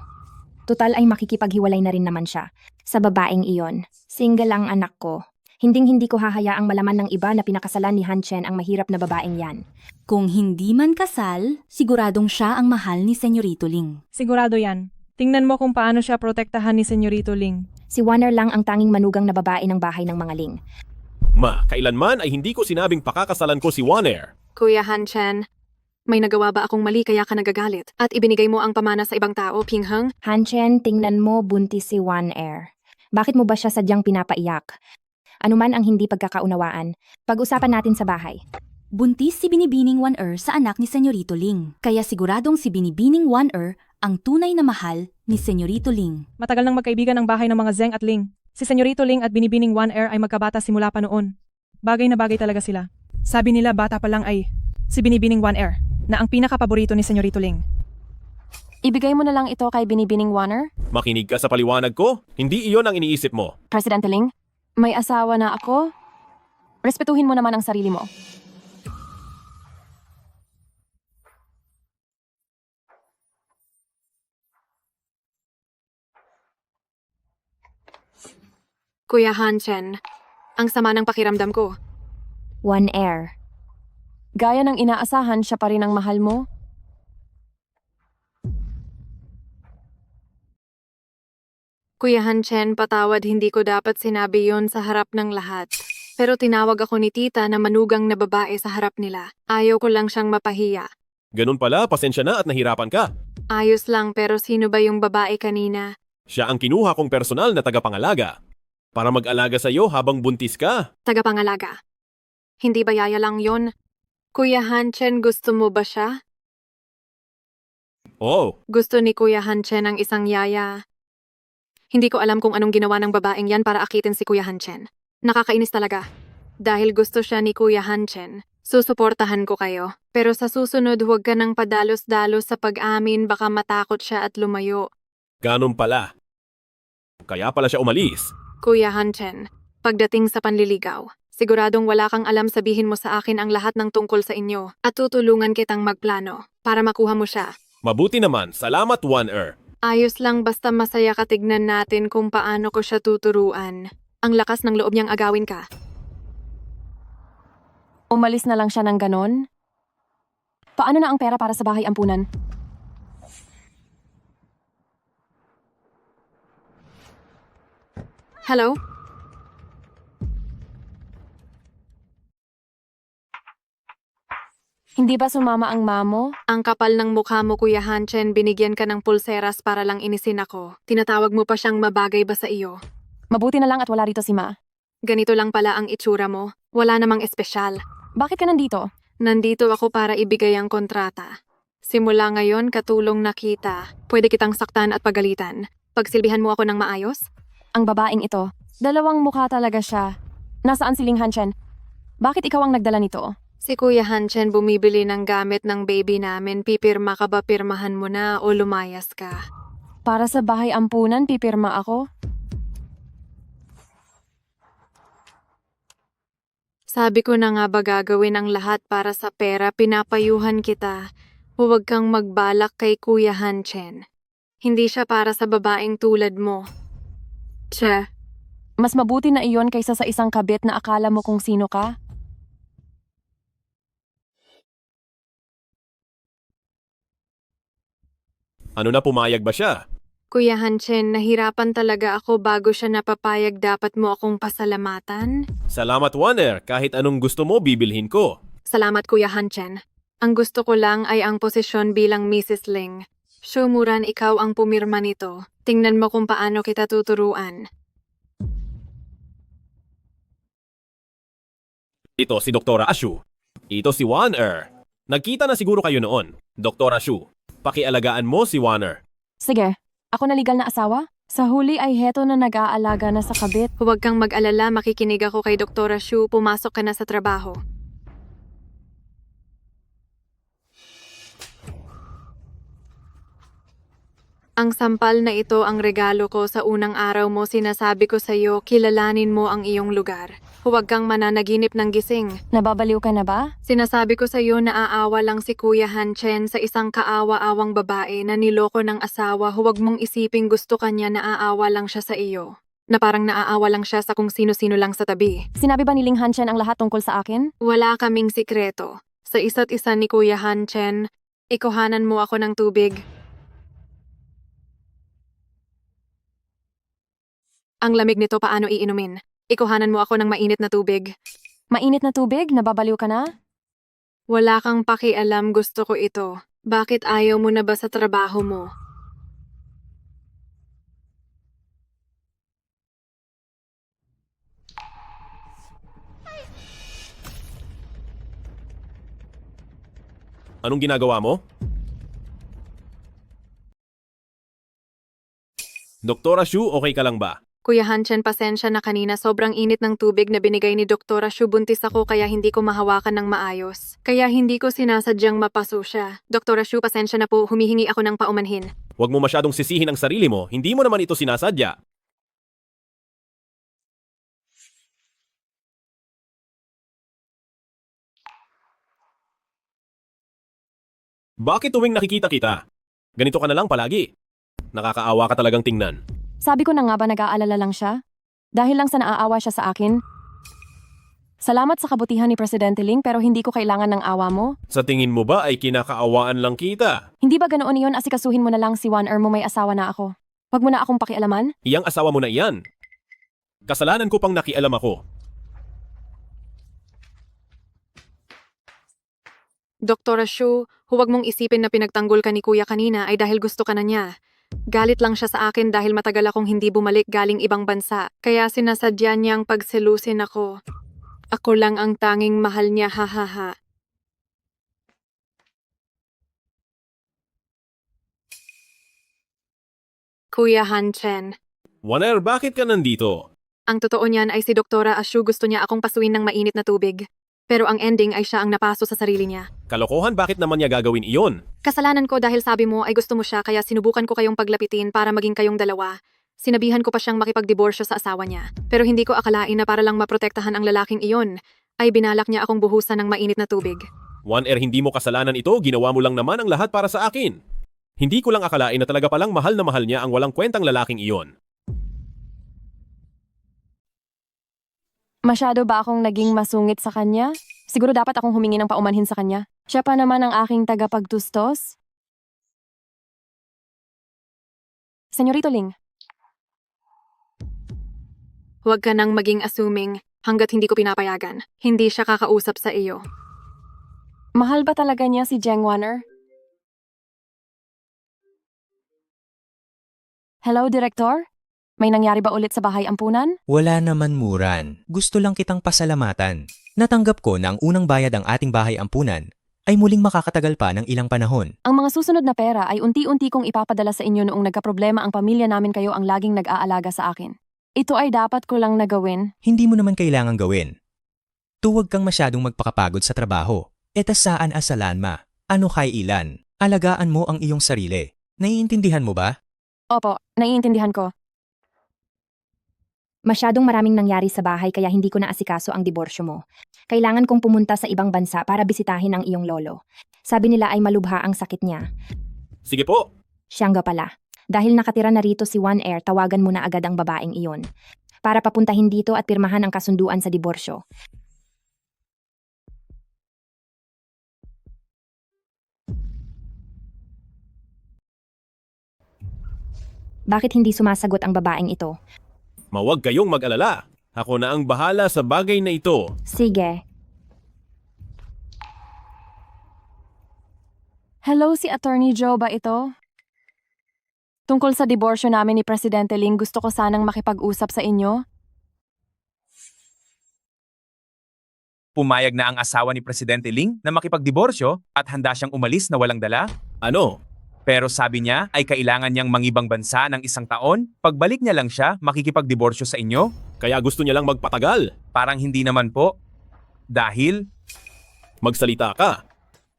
Tutal ay makikipaghiwalay na rin naman siya. Sa babaeng iyon, single ang anak ko. Hinding-hindi ko hahayaang malaman ng iba na pinakasalan ni Han Chen ang mahirap na babaeng yan. Kung hindi man kasal, siguradong siya ang mahal ni Senyorito Ling. Sigurado yan. Tingnan mo kung paano siya protektahan ni Senyorito Ling. Si Warner lang ang tanging manugang na babae ng bahay ng mga Ling. Ma, kailanman ay hindi ko sinabing pakakasalan ko si Warner. Kuya Han Chen, may nagawa ba akong mali kaya ka nagagalit? At ibinigay mo ang pamana sa ibang tao, Ping Heng? Han Chen, tingnan mo buntis si Warner. Bakit mo ba siya sadyang pinapaiyak? Ano man ang hindi pagkakaunawaan, pag-usapan natin sa bahay. Buntis si Binibining Wan-er sa anak ni Senyorito Ling, kaya siguradong si Binibining Wan-er ang tunay na mahal ni Senyorito Ling. Matagal nang magkaibigan ang bahay ng mga Zeng at Ling. Si Senyorito Ling at Binibining Wan-er ay magkabata simula pa noon. Bagay na bagay talaga sila. Sabi nila bata pa lang ay si Binibining Wan-er na ang pinakapaborito ni Senyorito Ling. Ibigay mo na lang ito kay Binibining Warner? Makinig ka sa paliwanag ko, hindi iyon ang iniisip mo. Presidente Ling, may asawa na ako. Respetuhin mo naman ang sarili mo. Kuya Han Chen, ang sama ng pakiramdam ko. Warner. Gaya ng inaasahan, siya pa rin ang mahal mo. Kuya Han Chen, patawad hindi ko dapat sinabi yon sa harap ng lahat. Pero tinawag ako ni tita na manugang na babae sa harap nila. Ayaw ko lang siyang mapahiya. Ganun pala, pasensya na at nahirapan ka. Ayos lang pero sino ba yung babae kanina? Siya ang kinuha kong personal na tagapangalaga. Para mag-alaga sa iyo habang buntis ka. Tagapangalaga. Hindi ba yaya lang yon? Kuya Han Chen, gusto mo ba siya? Oh, Gusto ni Kuya Han Chen ang isang yaya. Hindi ko alam kung anong ginawa ng babaeng yan para akitin si Kuya Han Chen. Nakakainis talaga. Dahil gusto siya ni Kuya Han Chen, susuportahan ko kayo. Pero sa susunod huwag ka nang padalos-dalos sa pag-amin, baka matakot siya at lumayo. ganun pala. Kaya pala siya umalis. Kuya Han Chen, pagdating sa panliligaw, siguradong wala kang alam, sabihin mo sa akin ang lahat ng tungkol sa inyo at tutulungan kitang magplano para makuha mo siya. Mabuti naman, salamat Warner. Ayos lang basta masaya ka, tignan natin kung paano ko siya tuturuan. Ang lakas ng loob niyang agawin ka. Umalis na lang siya ng ganon? Paano na ang pera para sa bahay ampunan? Hello? Hindi ba sumama ang mamo? Ang kapal ng mukha mo, Kuya Han Chen, binigyan ka ng pulseras para lang inisin ako. Tinatawag mo pa siyang mabagay ba sa iyo? Mabuti na lang at wala rito si Ma. Ganito lang pala ang itsura mo. Wala namang espesyal. Bakit ka nandito? Nandito ako para ibigay ang kontrata. Simula ngayon, katulong na kita. Pwede kitang saktan at pagalitan. Pagsilbihan mo ako ng maayos? Ang babaeng ito. Dalawang mukha talaga siya. Nasaan si Ling Han Chen? Bakit ikaw ang nagdala nito? Si Kuya Han Chen bumibili ng gamit ng baby namin. Pipirma ka ba, pirmahan mo na o lumayas ka? Para sa bahay ampunan, pipirma ako? Sabi ko na nga ba gagawin ang lahat para sa pera, pinapayuhan kita. Huwag kang magbalak kay Kuya Han Chen. Hindi siya para sa babaeng tulad mo. Tse. Mas mabuti na iyon kaysa sa isang kabit na akala mo kung sino ka? Ano na, pumayag ba siya? Kuya Hanchen, nahirapan talaga ako bago siya napapayag, dapat mo akong pasalamatan. Salamat, Warner. Kahit anong gusto mo, bibilhin ko. Salamat, Kuya Hanchen. Ang gusto ko lang ay ang posisyon bilang Mrs. Ling. Shumuran, ikaw ang pumirma nito. Tingnan mo kung paano kita tuturuan. Ito si Dr. Ashu. Ito si Warner. Nagkita na siguro kayo noon. Dr. Ashu, pakialagaan mo si Warner. Sige, ako na legal na asawa? Sa huli ay heto na nag-aalaga na sa kabit. Huwag kang mag-alala, makikinig ako kay Dr. Shu, pumasok ka na sa trabaho. Ang sampal na ito ang regalo ko sa unang araw mo, sinasabi ko sa iyo, kilalanin mo ang iyong lugar. Huwag kang mananaginip ng gising. Nababaliw ka na ba? Sinasabi ko sa iyo na aawa lang si Kuya Hanchen sa isang kaawa-awang babae na niloko ng asawa. Huwag mong isiping gusto kanya na aawa lang siya sa iyo. Na parang naaawa lang siya sa kung sino-sino lang sa tabi. Sinabi ba ni Ling Hanchen ang lahat tungkol sa akin? Wala kaming sikreto. Sa isa't isa ni Kuya Hanchen, ikuhanan mo ako ng tubig. Ang lamig nito, paano iinumin? Ikuhanan mo ako ng mainit na tubig. Mainit na tubig? Nababaliw ka na? Wala kang pakialam, gusto ko ito. Bakit ayaw mo na ba sa trabaho mo? Anong ginagawa mo? Dr. Ashu, okay ka lang ba? Kuya Hanchen, pasensya na kanina, sobrang init ng tubig na binigay ni Dr. Shu, buntis ako kaya hindi ko mahawakan ng maayos. Kaya hindi ko sinasadyang mapaso siya. Dr. Shu, pasensya na po, humihingi ako ng paumanhin. Huwag mo masyadong sisihin ang sarili mo, hindi mo naman ito sinasadya. Bakit tuwing nakikita kita? Ganito ka na lang palagi. Nakakaawa ka talagang tingnan. Sabi ko na nga ba nag-aalala lang siya? Dahil lang sa naaawa siya sa akin? Salamat sa kabutihan ni Presidente Ling pero hindi ko kailangan ng awa mo. Sa tingin mo ba ay kinakaawaan lang kita? Hindi ba ganoon iyon, asikasuhin mo na lang si Warner mo, may asawa na ako. Huwag mo na akong pakialaman. Iyang asawa mo na iyan. Kasalanan ko pang nakialam ako. Dr. Shu, huwag mong isipin na pinagtanggol ka ni Kuya kanina ay dahil gusto ka na niya. Galit lang siya sa akin dahil matagal akong hindi bumalik galing ibang bansa. Kaya sinasadya niyang pagselusin ako. Ako lang ang tanging mahal niya, hahaha. Kuya Hanchen. Warner, bakit ka nandito? Ang totoo niyan ay si Dr. Ashu gusto niya akong pasuin ng mainit na tubig. Pero ang ending ay siya ang napaso sa sarili niya. Kalokohan, bakit naman niya gagawin iyon? Kasalanan ko dahil sabi mo ay gusto mo siya kaya sinubukan ko kayong paglapitin para maging kayong dalawa. Sinabihan ko pa siyang makipagdiborsyo sa asawa niya. Pero hindi ko akalain na para lang maprotektahan ang lalaking iyon, ay binalak niya akong buhusan ng mainit na tubig. Warner, hindi mo kasalanan ito, ginawa mo lang naman ang lahat para sa akin. Hindi ko lang akalain na talaga palang mahal na mahal niya ang walang kwentang lalaking iyon. Masyado ba akong naging masungit sa kanya? Siguro dapat akong humingi ng paumanhin sa kanya. Siya pa naman ang aking tagapagtustos. Senyorito Ling, Huwag ka nang maging assuming hanggat hindi ko pinapayagan. Hindi siya kakausap sa iyo. mahal ba talaga niya si Jeng Warner? Hello, Director? May nangyari ba ulit sa bahay ampunan? Wala naman, Muran. Gusto lang kitang pasalamatan. Natanggap ko na ang unang bayad ang ating bahay ampunan ay muling makakatagal pa ng ilang panahon. Ang mga susunod na pera ay unti-unti kong ipapadala sa inyo noong nagkaproblema ang pamilya namin, kayo ang laging nag-aalaga sa akin. Ito ay dapat ko lang nagawin. Hindi mo naman kailangang gawin. Tuwag kang masyadong magpakapagod sa trabaho. Etasaan asalan ma. Ano kay ilan? Alagaan mo ang iyong sarili. Naiintindihan mo ba? Opo, naiintindihan ko. Masyadong maraming nangyari sa bahay kaya hindi ko naasikaso ang diborsyo mo. Kailangan kong pumunta sa ibang bansa para bisitahin ang iyong lolo. Sabi nila ay malubha ang sakit niya. Sige po. Siyang nga pala. Dahil nakatira na rito si One Air, tawagan mo na agad ang babaeng iyon. Para papuntahin dito at pirmahan ang kasunduan sa diborsyo. Bakit hindi sumasagot ang babaeng ito? Mawag kayong mag-alala. Ako na ang bahala sa bagay na ito. Sige. Hello, si Attorney Joe ba ito? Tungkol sa diborsyo namin ni Presidente Ling, gusto ko sanang makipag-usap sa inyo. Pumayag na ang asawa ni Presidente Ling na makipagdiborsyo at handa siyang umalis na walang dala. Ano? Pero sabi niya ay kailangan niyang mangibang bansa ng 1 taon. Pagbalik niya lang siya, makikipagdiborsyo sa inyo. Kaya gusto niya lang magpatagal. Parang hindi naman po. Dahil, Magsalita ka.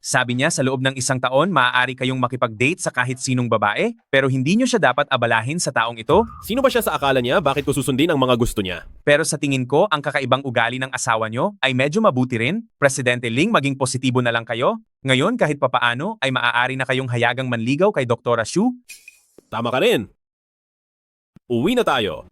sabi niya sa loob ng 1 taon, maaari kayong makipag-date sa kahit sinong babae, pero hindi niyo siya dapat abalahin sa taong ito. Sino ba siya sa akala niya? Bakit ko susundin ang mga gusto niya? Pero sa tingin ko, ang kakaibang ugali ng asawa niyo ay medyo mabuti rin. Presidente Ling, maging positibo na lang kayo. Ngayon, kahit papaano, ay maaari na kayong hayagang manligaw kay Dr. Shu. Tama ka rin. Uwi na tayo.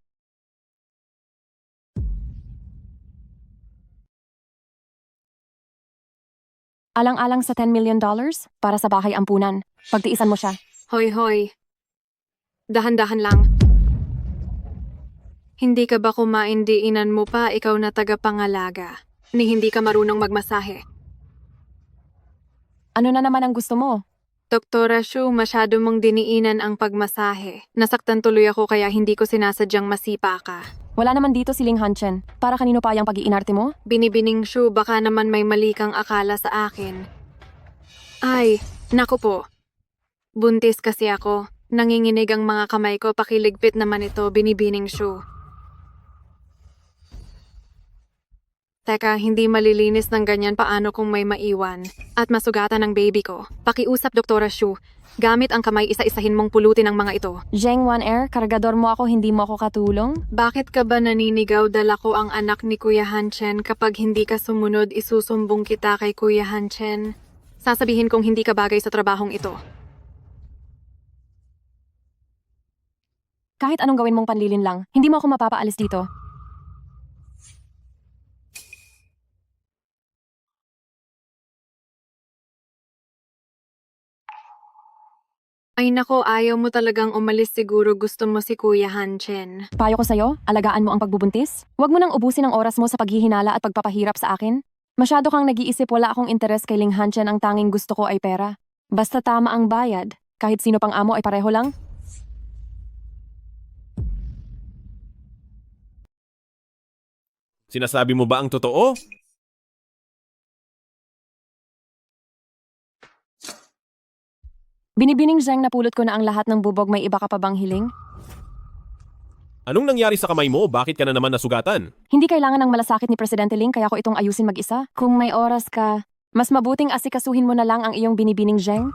Alang-alang sa $10 million para sa bahay ampunan. Pagtiisan mo siya. Hoy. Dahan-dahan lang. Hindi ka ba kumain diinan mo pa ikaw na tagapangalaga? Ni hindi ka marunong magmasahe. Ano na naman ang gusto mo? Doktora Shu, masyado mong diniinan ang pagmasahe. Nasaktan tuloy ako kaya hindi ko sinasadyang masipa ka. Wala naman dito si Ling Hanchen. Para kanino pa yung pag-iinarte mo? Binibining Shu, baka naman may mali kang akala sa akin. Ay, naku po. Buntis kasi ako. Nanginginig ang mga kamay ko, pakiligpit naman ito, Binibining Shu. Teka, hindi malilinis ng ganyan paano kung may maiwan. At masugatan ng baby ko. Pakiusap, Doktora Shu. Gamit ang kamay, isa-isahin mong pulutin ang mga ito. Zheng Wan Air, kargador mo ako, hindi mo ako katulong? Bakit ka ba naninigaw? Dala ko ang anak ni Kuya Hanchen. Kapag hindi ka sumunod, isusumbong kita kay Kuya Hanchen. Sasabihin kong hindi ka bagay sa trabahong ito. Kahit anong gawin mong panlilin lang, hindi mo ako mapapaalis dito. Ay nako, ayaw mo talagang umalis, siguro gusto mo si Kuya Hanchen. Payo ko sa'yo, alagaan mo ang pagbubuntis. Huwag mo nang ubusin ang oras mo sa paghihinala at pagpapahirap sa akin. Masyado kang nag-iisip, wala akong interes kay Ling Hanchen, ang tanging gusto ko ay pera. Basta tama ang bayad, kahit sino pang amo ay pareho lang. Sinasabi mo ba ang totoo? Binibining Zheng, napulot ko na ang lahat ng bubog, may iba ka pa bang hiling? Anong nangyari sa kamay mo? Bakit ka na naman nasugatan? Hindi kailangan ng malasakit ni Presidente Ling kaya ko itong ayusin mag-isa. Kung may oras ka, mas mabuting asikasuhin mo na lang ang iyong binibining Zheng.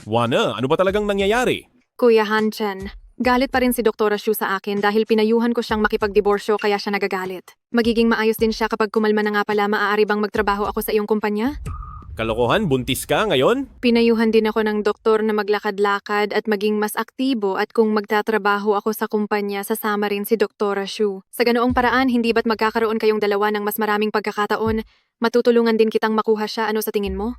Wana, ano ba talagang nangyayari? Kuya Hanchen, galit pa rin si Doktora Shu sa akin dahil pinayuhan ko siyang makipagdiborsyo kaya siya nagagalit. Magiging maayos din siya kapag kumalma na nga pala, maaari bang magtrabaho ako sa iyong kumpanya? Kalokohan, buntis ka ngayon? Pinayuhan din ako ng doktor na maglakad-lakad at maging mas aktibo at kung magtatrabaho ako sa kumpanya, sasama rin si Doktora Shu. Sa ganoong paraan, hindi ba't magkakaroon kayong dalawa ng mas maraming pagkakataon? Matutulungan din kitang makuha siya, ano sa tingin mo?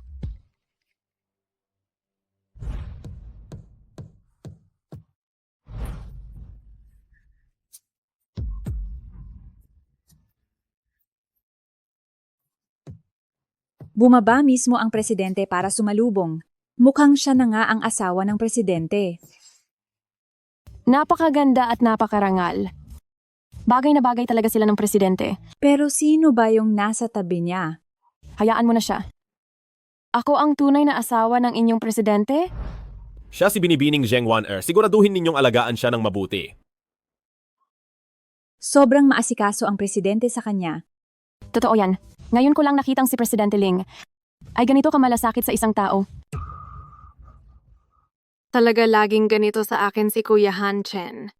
Bumaba mismo ang presidente para sumalubong. Mukhang siya na nga ang asawa ng presidente. Napakaganda at napakarangal. Bagay na bagay talaga sila ng presidente. Pero sino ba yung nasa tabi niya? Hayaan mo na siya. Ako ang tunay na asawa ng inyong presidente? Siya si Binibining Zheng Wan siguraduhin ninyong alagaan siya ng mabuti. Sobrang maasikaso ang presidente sa kanya. Totoo yan. Ngayon ko lang nakitang si Presidente Ling ay ganito kamalasakit sa isang tao. Talaga laging ganito sa akin si Kuya Hanchen.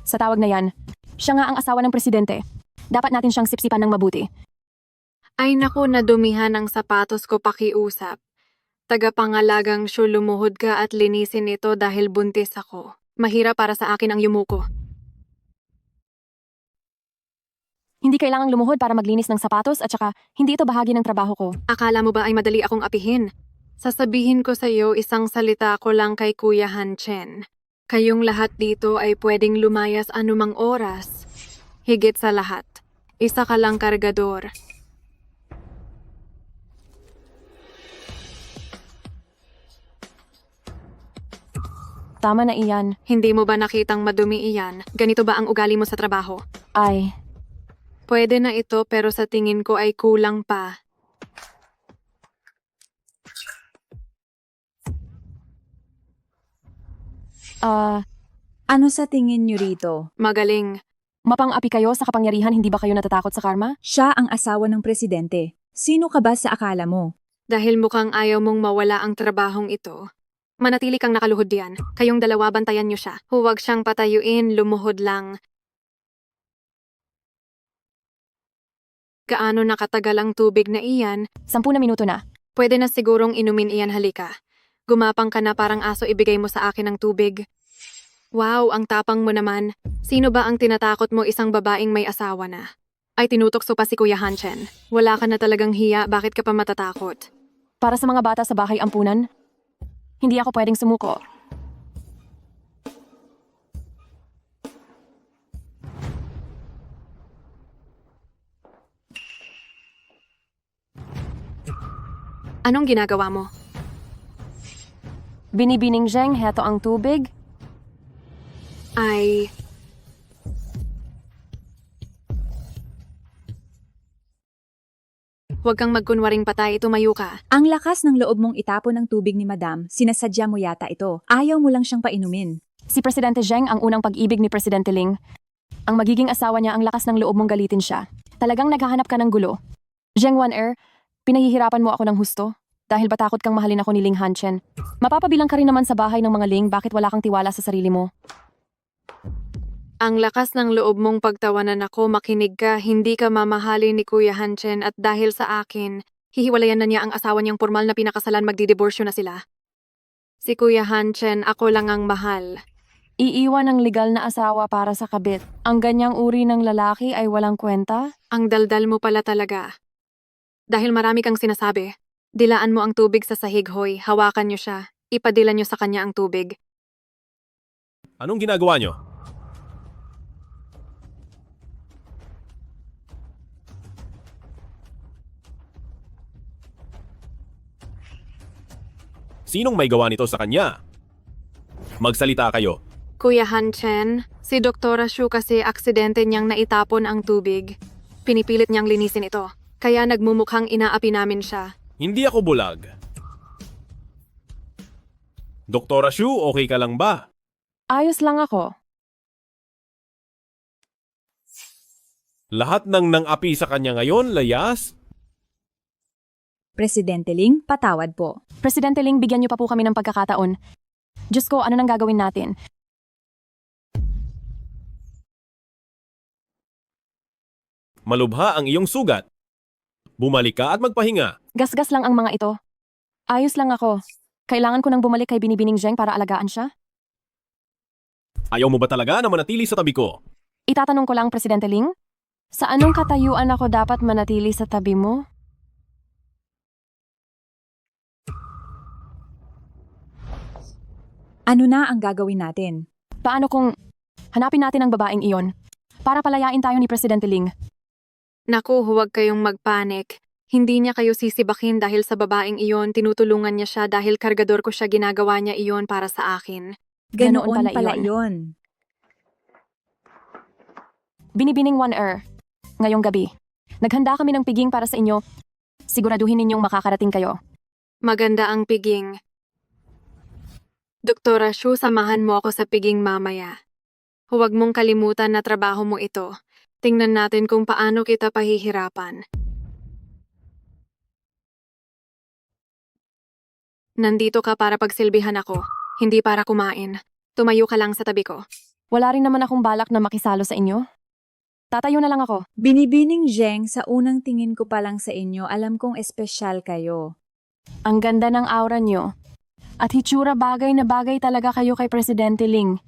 Sa tawag na yan, siya nga ang asawa ng presidente. Dapat natin siyang sipsipan ng mabuti. Ay naku, nadumihan ang sapatos ko, pakiusap. Tagapangalagang Shu, lumuhod ka at linisin ito dahil buntis ako. Mahirap para sa akin ang yumuko. Hindi kailangang lumuhod para maglinis ng sapatos at saka hindi ito bahagi ng trabaho ko. Akala mo ba ay madali akong apihin? Sasabihin ko sa iyo isang salita ko lang kay Kuya Hanchen. Kayong lahat dito ay pwedeng lumayas anumang oras. Higit sa lahat, isa ka lang kargador. Tama na iyan. Hindi mo ba nakitang madumi iyan? Ganito ba ang ugali mo sa trabaho? Ay, Pwede na ito pero sa tingin ko ay kulang pa. Ano sa tingin niyo rito? Magaling. mapang-api kayo sa kapangyarihan, hindi ba kayo natatakot sa karma? Siya ang asawa ng presidente. Sino ka ba sa akala mo? Dahil mukhang ayaw mong mawala ang trabahong ito. Manatili kang nakaluhod diyan. Kayong dalawa bantayan niyo siya. Huwag siyang patayuin, lumuhod lang. Gaano nakatagal ang tubig na iyan? 10 na minuto na. Pwede na sigurong inumin iyan, halika. Gumapang ka na parang aso, ibigay mo sa akin ang tubig. Wow, ang tapang mo naman. Sino ba ang tinatakot mo, isang babaeng may asawa na? Ay tinutokso pa si Kuya Hanchen. Wala ka na talagang hiya, bakit ka pa matatakot? Para sa mga bata sa bahay ampunan, hindi ako pwedeng sumuko. Anong ginagawa mo? Binibining Zheng, heto ang tubig. Ay... Huwag kang magkunwaring patay, tumayo ka. Ang lakas ng loob mong itapon ng tubig ni Madam, sinasadya mo yata ito. Ayaw mo lang siyang painumin. Si Presidente Zheng ang unang pag-ibig ni Presidente Ling. Ang magiging asawa niya, ang lakas ng loob mong galitin siya. Talagang naghahanap ka ng gulo. Zheng Wan-er, pinahihirapan mo ako ng husto. Dahil ba takot kang mahalin ako ni Ling Hanchen? Mapapabilang ka rin naman sa bahay ng mga Ling, bakit wala kang tiwala sa sarili mo? Ang lakas ng loob mong pagtawanan ako, makinig ka, hindi ka mamahalin ni Kuya Hanchen at dahil sa akin, hihiwalayan na niya ang asawa niyang formal na pinakasalan, magdidiborsyo na sila. Si Kuya Hanchen, ako lang ang mahal. Iiwan ang legal na asawa para sa kabit. Ang ganyang uri ng lalaki ay walang kwenta? Ang daldal mo pala talaga. Dahil marami kang sinasabi, dilaan mo ang tubig sa sahig, hoy, hawakan niyo siya, ipadila niyo sa kanya ang tubig. Anong ginagawa nyo? Sinong may gawa nito sa kanya? Magsalita kayo. Kuya Hanchen, si Doktora Shu kasi aksidente niyang naitapon ang tubig. Pinipilit niyang linisin ito, kaya nagmumukhang inaapi namin siya. Hindi ako bulag. Doktora Shu, okay ka lang ba? Ayos lang ako. Lahat ng nang-api sa kanya ngayon, layas? Presidente Ling, patawad po. Presidente Ling, bigyan niyo pa po kami ng pagkakataon. Diyos ko, ano nang gagawin natin? Malubha ang iyong sugat. Bumalik ka at magpahinga. Gasgas lang ang mga ito. Ayos lang ako. Kailangan ko nang bumalik kay Binibining Zheng para alagaan siya? Ayaw mo ba talaga na manatili sa tabi ko? Itatanong ko lang, Presidente Ling? Sa anong katayuan ako dapat manatili sa tabi mo? Ano na ang gagawin natin? Paano kung hanapin natin ang babaeng iyon para palayain tayo ni Presidente Ling? Naku, huwag kayong magpanik. Hindi niya kayo sisibakin dahil sa babaeng iyon, tinutulungan niya siya dahil kargador ko siya, ginagawa niya iyon para sa akin. Ganoon Ganoon pala pala iyon. Binibining Wan-er, ngayong gabi. Naghanda kami ng piging para sa inyo. Siguraduhin ninyong makakarating kayo. Maganda ang piging. Doktora Shu, samahan mo ako sa piging mamaya. Huwag mong kalimutan na trabaho mo ito. Tingnan natin kung paano kita pahihirapan. Nandito ka para pagsilbihan ako, hindi para kumain. Tumayo ka lang sa tabi ko. Wala rin naman akong balak na makisalo sa inyo. Tatayo na lang ako. Binibining Zheng, sa unang tingin ko pa lang sa inyo, alam kong espesyal kayo. Ang ganda ng aura nyo. At hitsura, bagay na bagay talaga kayo kay Presidente Ling.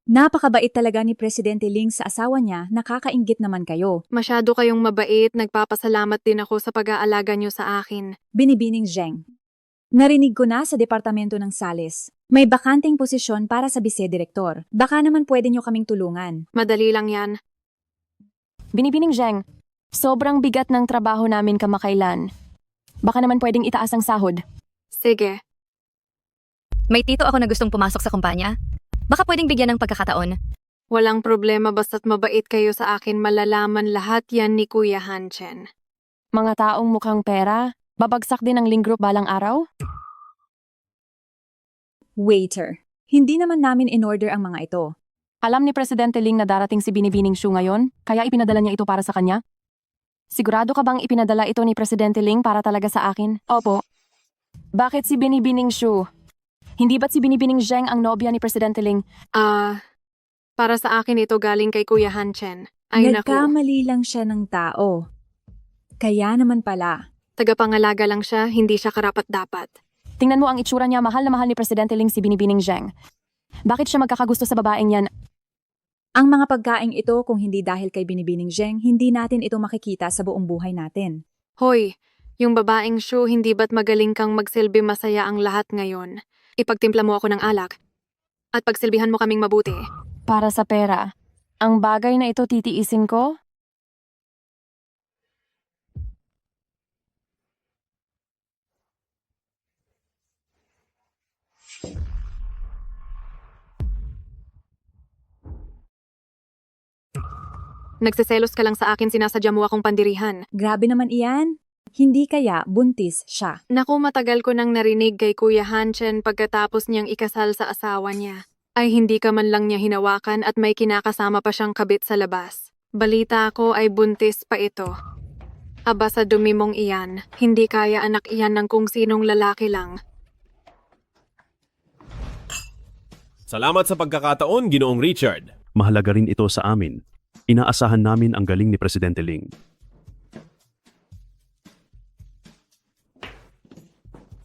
Napakabait talaga ni Presidente Ling sa asawa niya, nakakainggit naman kayo. Masyado kayong mabait, nagpapasalamat din ako sa pag-aalaga niyo sa akin. Binibining Zheng. Narinig ko na sa Departamento ng Sales. May bakanting posisyon para sa Bise-Direktor. Baka naman pwede niyo kaming tulungan. Madali lang yan. Binibining Zheng, sobrang bigat ng trabaho namin kamakailan. Baka naman pwedeng itaas ang sahod. Sige. May tito ako na gustong pumasok sa kumpanya. Baka pwedeng bigyan ng pagkakataon. Walang problema basta't mabait kayo sa akin, malalaman lahat yan ni Kuya Hanchen. Mga taong mukhang pera, babagsak din ang Ling Group balang araw? Waiter. Hindi naman namin in-order ang mga ito. Alam ni Presidente Ling na darating si Binibining Shu ngayon, kaya ipinadala niya ito para sa kanya? Sigurado ka bang ipinadala ito ni Presidente Ling para talaga sa akin? Opo. Bakit si Binibining Shu? Hindi ba't si Binibining Zheng ang nobya ni Presidente Ling? Para sa akin ito galing kay Kuya Hanchen. Ay naku, Nagkamali lang siya ng tao. Kaya naman pala. tagapangalaga lang siya, hindi siya karapat-dapat. Tingnan mo ang itsura niya, mahal na mahal ni Presidente Ling si Binibining Zheng. Bakit siya magkakagusto sa babaeng yan? Ang mga pagkaing ito, kung hindi dahil kay Binibining Zheng, hindi natin ito makikita sa buong buhay natin. Hoy, yung babaeng Shu, hindi ba't magaling kang magsilbi, masaya ang lahat ngayon? Ipagtimpla mo ako ng alak. At pagsilbihan mo kaming mabuti. Para sa pera. Ang bagay na ito titiisin ko? Nagseselos ka lang sa akin, sinasadya mo akong pandirihan. Grabe naman iyan. Hindi kaya buntis siya. Naku, matagal ko nang narinig kay Kuya Hanchen pagkatapos niyang ikasal sa asawa niya. Ay hindi ka man lang niya hinawakan at may kinakasama pa siyang kabit sa labas. Balita ko ay buntis pa ito. Aba sa dumi mong iyan, hindi kaya anak iyan ng kung sinong lalaki lang. Salamat sa pagkakataon, Ginoong Richard. Mahalaga rin ito sa amin. Inaasahan namin ang galing ni Presidente Ling.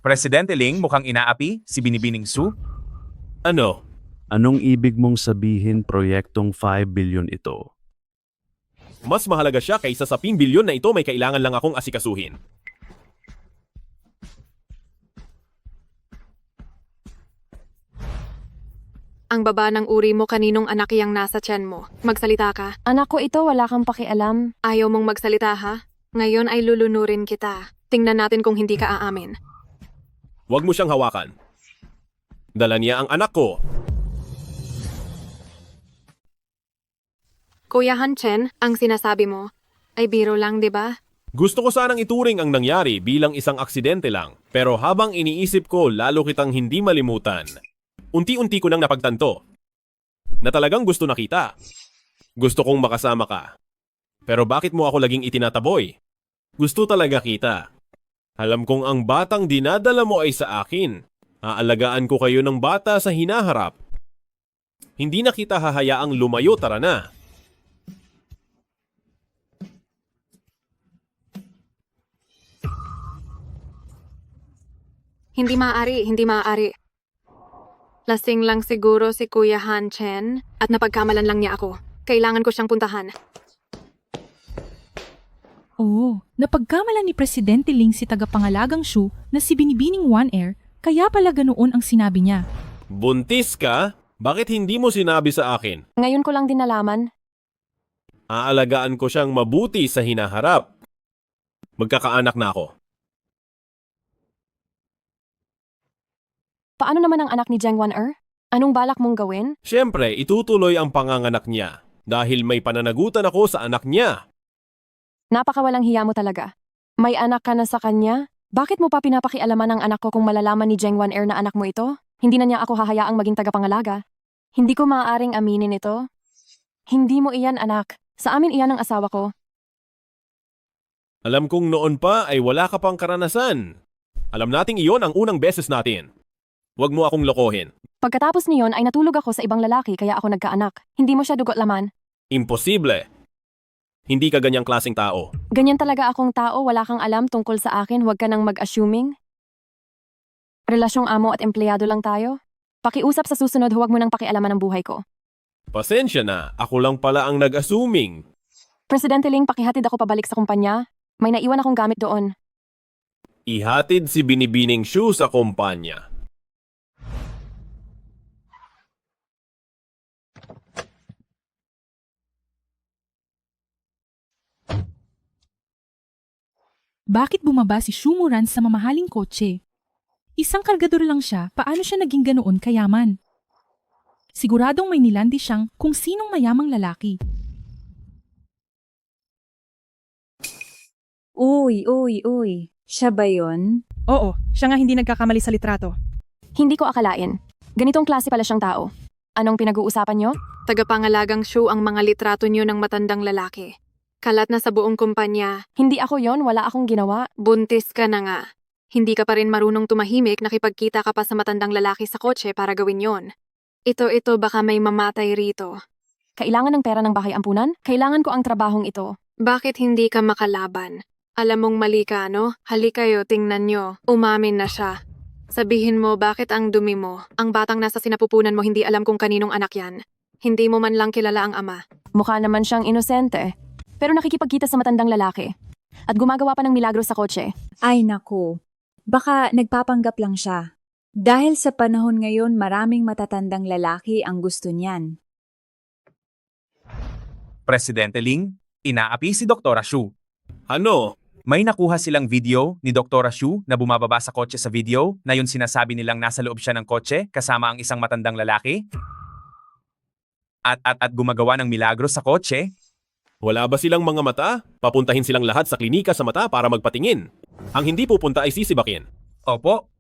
Presidente Ling mukhang inaapi si Binibining Su. Ano? Anong ibig mong sabihin proyektong 5 billion ito? Mas mahalaga siya kaysa sa 10 bilyon na ito, may kailangan lang akong asikasuhin. Ang baba ng uri mo, kaninong anak iyang nasa tiyan mo. Magsalita ka. Anak ko ito, wala kang pakialam. Ayaw mong magsalita ha? Ngayon ay lulunurin kita. Tingnan natin kung hindi ka aamin. Huwag mo siyang hawakan. Dala niya ang anak ko. Kuya Hanchen, ang sinasabi mo ay biro lang, di ba? Gusto ko sanang ituring ang nangyari bilang isang aksidente lang. Pero habang iniisip ko, lalo kitang hindi malimutan. Unti-unti ko nang napagtanto na talagang gusto na kita. Gusto kong makasama ka. Pero bakit mo ako laging itinataboy? Gusto talaga kita. Alam kong ang batang dinadala mo ay sa akin. Aalagaan ko kayo ng bata sa hinaharap. Hindi na kita hahayaang lumayo, tara na. Hindi maaari. Lasing lang siguro si Kuya Hanchen at napagkamalan lang niya ako. Kailangan ko siyang puntahan. Oo, napagkamalan ni Presidente Ling si tagapangalagang Shu na si Binibining One Air, kaya pala ganoon ang sinabi niya. Buntis ka? Bakit hindi mo sinabi sa akin? Ngayon ko lang din nalaman. Aalagaan ko siyang mabuti sa hinaharap. Magkakaanak na ako. Paano naman ang anak ni Zheng Wan-er? Anong balak mong gawin? Siyempre, itutuloy ang panganganak niya dahil may pananagutan ako sa anak niya. Napakawalang hiya mo talaga. May anak ka na sa kanya? Bakit mo pa pinapakialaman ang anak ko kung malalaman ni Zheng Wan-er na anak mo ito? Hindi na niya ako hahayaang maging tagapangalaga. Hindi ko maaaring aminin ito. Hindi mo iyan, anak. Sa amin iyan ang asawa ko. Alam kong noon pa ay wala ka pang karanasan. Alam nating iyon ang unang beses natin. Huwag mo akong lokohin. Pagkatapos niyon ay natulog ako sa ibang lalaki kaya ako nagkaanak. Hindi mo siya dugot laman. Imposible. Hindi ka ganyang klaseng tao. Ganyan talaga akong tao, wala kang alam tungkol sa akin, huwag ka nang mag-assuming. Relasyong amo at empleyado lang tayo. Pakiusap sa susunod, huwag mo nang pakialaman ang buhay ko. Pasensya na, ako lang pala ang nag-assuming. Presidente Ling, pakihatid ako pabalik sa kumpanya. May naiwan akong gamit doon. Ihatid si Binibining Shu sa kumpanya. Bakit bumaba si Shumuran sa mamahaling kotse? Isang kargador lang siya, paano siya naging ganoon kayaman? Siguradong may nilandi siyang kung sinong mayamang lalaki. Uy. Siya ba yun? Oo, siya nga hindi nagkakamali sa litrato. Hindi ko akalain. Ganitong klase pala siyang tao. Anong pinag-uusapan nyo? Tagapangalagang Shu ang mga litrato niyo ng matandang lalaki. Kalat na sa buong kumpanya. Hindi ako yon, wala akong ginawa. Buntis ka na nga. Hindi ka pa rin marunong tumahimik, nakipagkita ka pa sa matandang lalaki sa kotse para gawin yon. Ito, baka may mamatay rito. Kailangan ng pera ng bahay ampunan? Kailangan ko ang trabahong ito. Bakit hindi ka makalaban? Alam mong mali ka, no? Halikayo, tingnan nyo. Umamin na siya. Sabihin mo bakit ang dumi mo. Ang batang nasa sinapupunan mo hindi alam kung kaninong anak yan. Hindi mo man lang kilala ang ama. Mukha naman siyang inosente. Pero nakikipagkita sa matandang lalaki. At gumagawa pa ng milagro sa kotse. Ay naku, baka nagpapanggap lang siya. Dahil sa panahon ngayon maraming matatandang lalaki ang gusto niyan. Presidente Ling, inaapi si Dr. Shu. Ano? May nakuha silang video ni Dr. Shu na bumababa sa kotse sa video na yun sinasabi nilang nasa loob siya ng kotse kasama ang isang matandang lalaki. At gumagawa ng milagro sa kotse. Wala ba silang mga mata? Papuntahin silang lahat sa klinika sa mata para magpatingin. Ang hindi pupunta ay sisibakin. Opo,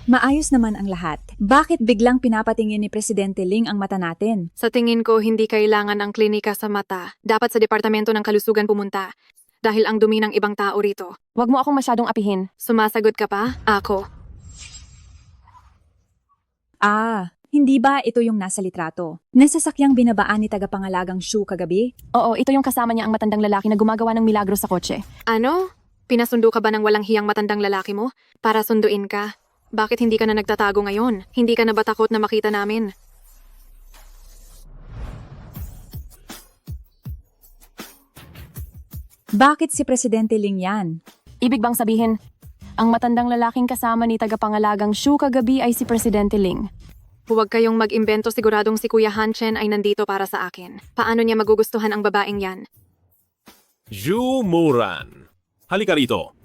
Maayos naman ang lahat. Bakit biglang pinapatingin ni Presidente Ling ang mata natin? Sa tingin ko, hindi kailangan ang klinika sa mata. Dapat sa Departamento ng Kalusugan pumunta. Dahil ang dumi ng ibang tao rito. Huwag mo akong masyadong apihin. Sumasagot ka pa? Ako. Hindi ba ito yung nasa litrato? Nasasakyang binabaan ni tagapangalagang Shu kagabi? Oo, ito yung kasama niya ang matandang lalaki na gumagawa ng milagro sa kotse. Ano? Pinasundo ka ba ng walang hiyang matandang lalaki mo? Para sunduin ka? Bakit hindi ka na nagtatago ngayon? Hindi ka na ba takot na makita namin? Bakit si Presidente Ling yan? Ibig bang sabihin, ang matandang lalaking kasama ni tagapangalagang Shu kagabi ay si Presidente Ling. Huwag kayong mag-imbento, siguradong si Kuya Hanchen ay nandito para sa akin. Paano niya magugustuhan ang babaeng yan? Zhu Muran. Halika rito.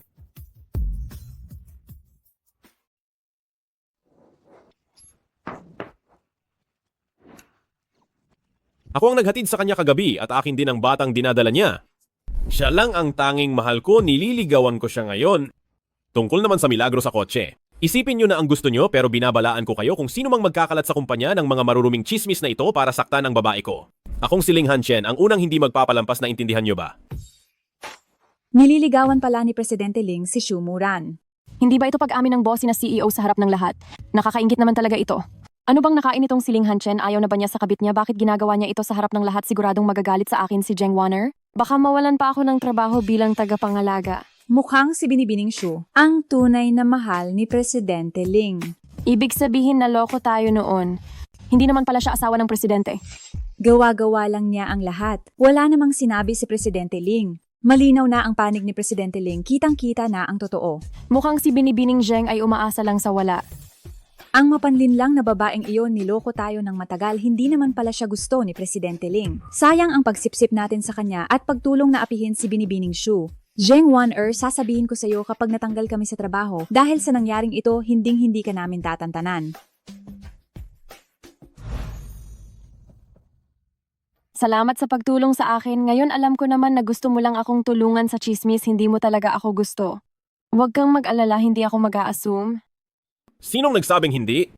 Ako ang naghatid sa kanya kagabi at akin din ang batang dinadala niya. Siya lang ang tanging mahal ko, nililigawan ko siya ngayon. Tungkol naman sa milagro sa kotse. Isipin nyo na ang gusto nyo pero binabalaan ko kayo kung sino mang magkakalat sa kumpanya ng mga maruruming chismis na ito para saktan ang babae ko. Akong si Ling Hanchen, ang unang hindi magpapalampas, na intindihan nyo ba? Nililigawan pala ni Presidente Ling si Shu Muran. Hindi ba ito pag-amin ng boss na CEO sa harap ng lahat? Nakakaingit naman talaga ito. Ano bang nakain itong si Ling Hanchen? Ayaw na ba niya sa kabit niya? Bakit ginagawa niya ito sa harap ng lahat? Siguradong magagalit sa akin si Zheng Wanner? Baka mawalan pa ako ng trabaho bilang tagapangalaga. Mukhang si Binibining Shu, ang tunay na mahal ni Presidente Ling. Ibig sabihin naloko tayo noon. Hindi naman pala siya asawa ng presidente. Gawa-gawa lang niya ang lahat. Wala namang sinabi si Presidente Ling. Malinaw na ang panig ni Presidente Ling, kitang-kita na ang totoo. Mukhang si Binibining Zheng ay umaasa lang sa wala. Ang mapanlinlang na babaeng iyon, niloko tayo ng matagal, hindi naman pala siya gusto ni Presidente Ling. Sayang ang pagsipsip natin sa kanya at pagtulong na apihin si Binibining Shu. Zheng Wanner, sasabihin ko sa iyo kapag natanggal kami sa trabaho, dahil sa nangyaring ito, hinding-hindi ka namin tatantanan. Salamat sa pagtulong sa akin. Ngayon alam ko naman na gusto mo lang akong tulungan sa chismis, hindi mo talaga ako gusto. Huwag kang mag-alala, hindi ako mag-a-assume. Sinong nagsabing hindi?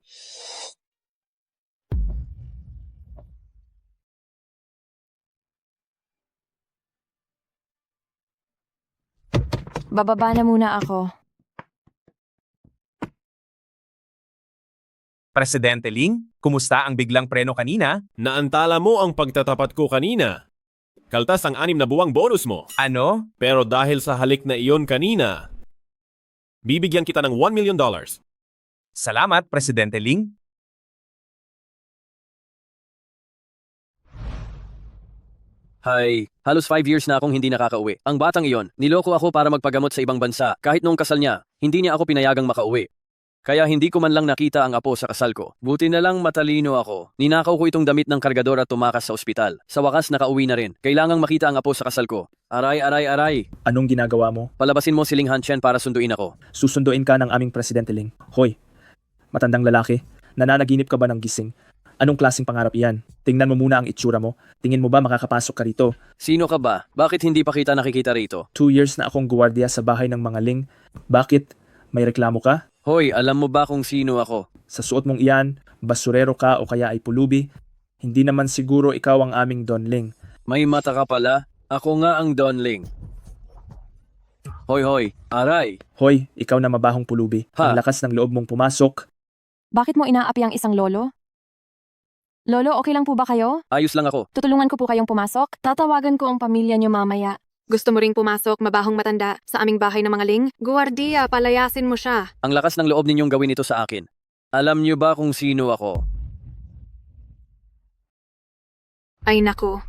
Bababa na muna ako. Presidente Ling, kumusta ang biglang preno kanina? Naantala mo ang pagtatapat ko kanina. Kaltas ang 6 na buwang bonus mo. Ano? Pero dahil sa halik na iyon kanina, bibigyan kita ng $1 million. Salamat, Presidente Ling. Hay, halos 5 years na akong hindi nakakauwi. Ang batang iyon, niloko ako para magpagamot sa ibang bansa. Kahit noong kasal niya, hindi niya ako pinayagang makauwi. Kaya hindi ko man lang nakita ang apo sa kasal ko. Buti na lang matalino ako. Ninakaw ko itong damit ng kargador at tumakas sa ospital. Sa wakas nakauwi na rin. Kailangang makita ang apo sa kasal ko. Aray, aray, aray. Anong ginagawa mo? Palabasin mo si Ling Hanchen para sunduin ako. Susunduin ka ng aming Presidente Ling. Hoy, matandang lalaki, nananaginip ka ba ng gising? Anong klaseng pangarap iyan? Tingnan mo muna ang itsura mo. Tingin mo ba makakapasok ka rito? Sino ka ba? Bakit hindi pa kita nakikita rito? 2 years na akong guwardiya sa bahay ng mga Ling. Bakit? May reklamo ka? Hoy, alam mo ba kung sino ako? Sa suot mong iyan, basurero ka o kaya ay pulubi? Hindi naman siguro ikaw ang aming Don Ling. May mata ka pala? Ako nga ang Don Ling. Hoy, hoy, aray. Hoy, ikaw na mabahong pulubi. Ha? Ang lakas ng loob mong pumasok. Bakit mo inaapi ang isang lolo? Lolo, okay lang po ba kayo? Ayos lang ako. Tutulungan ko po kayong pumasok. Tatawagan ko ang pamilya niyo mamaya. Gusto mo ring pumasok, mabahong matanda, sa aming bahay ng mga Ling? Guwardiya, palayasin mo siya. Ang lakas ng loob ninyong gawin ito sa akin. Alam niyo ba kung sino ako? Ay naku.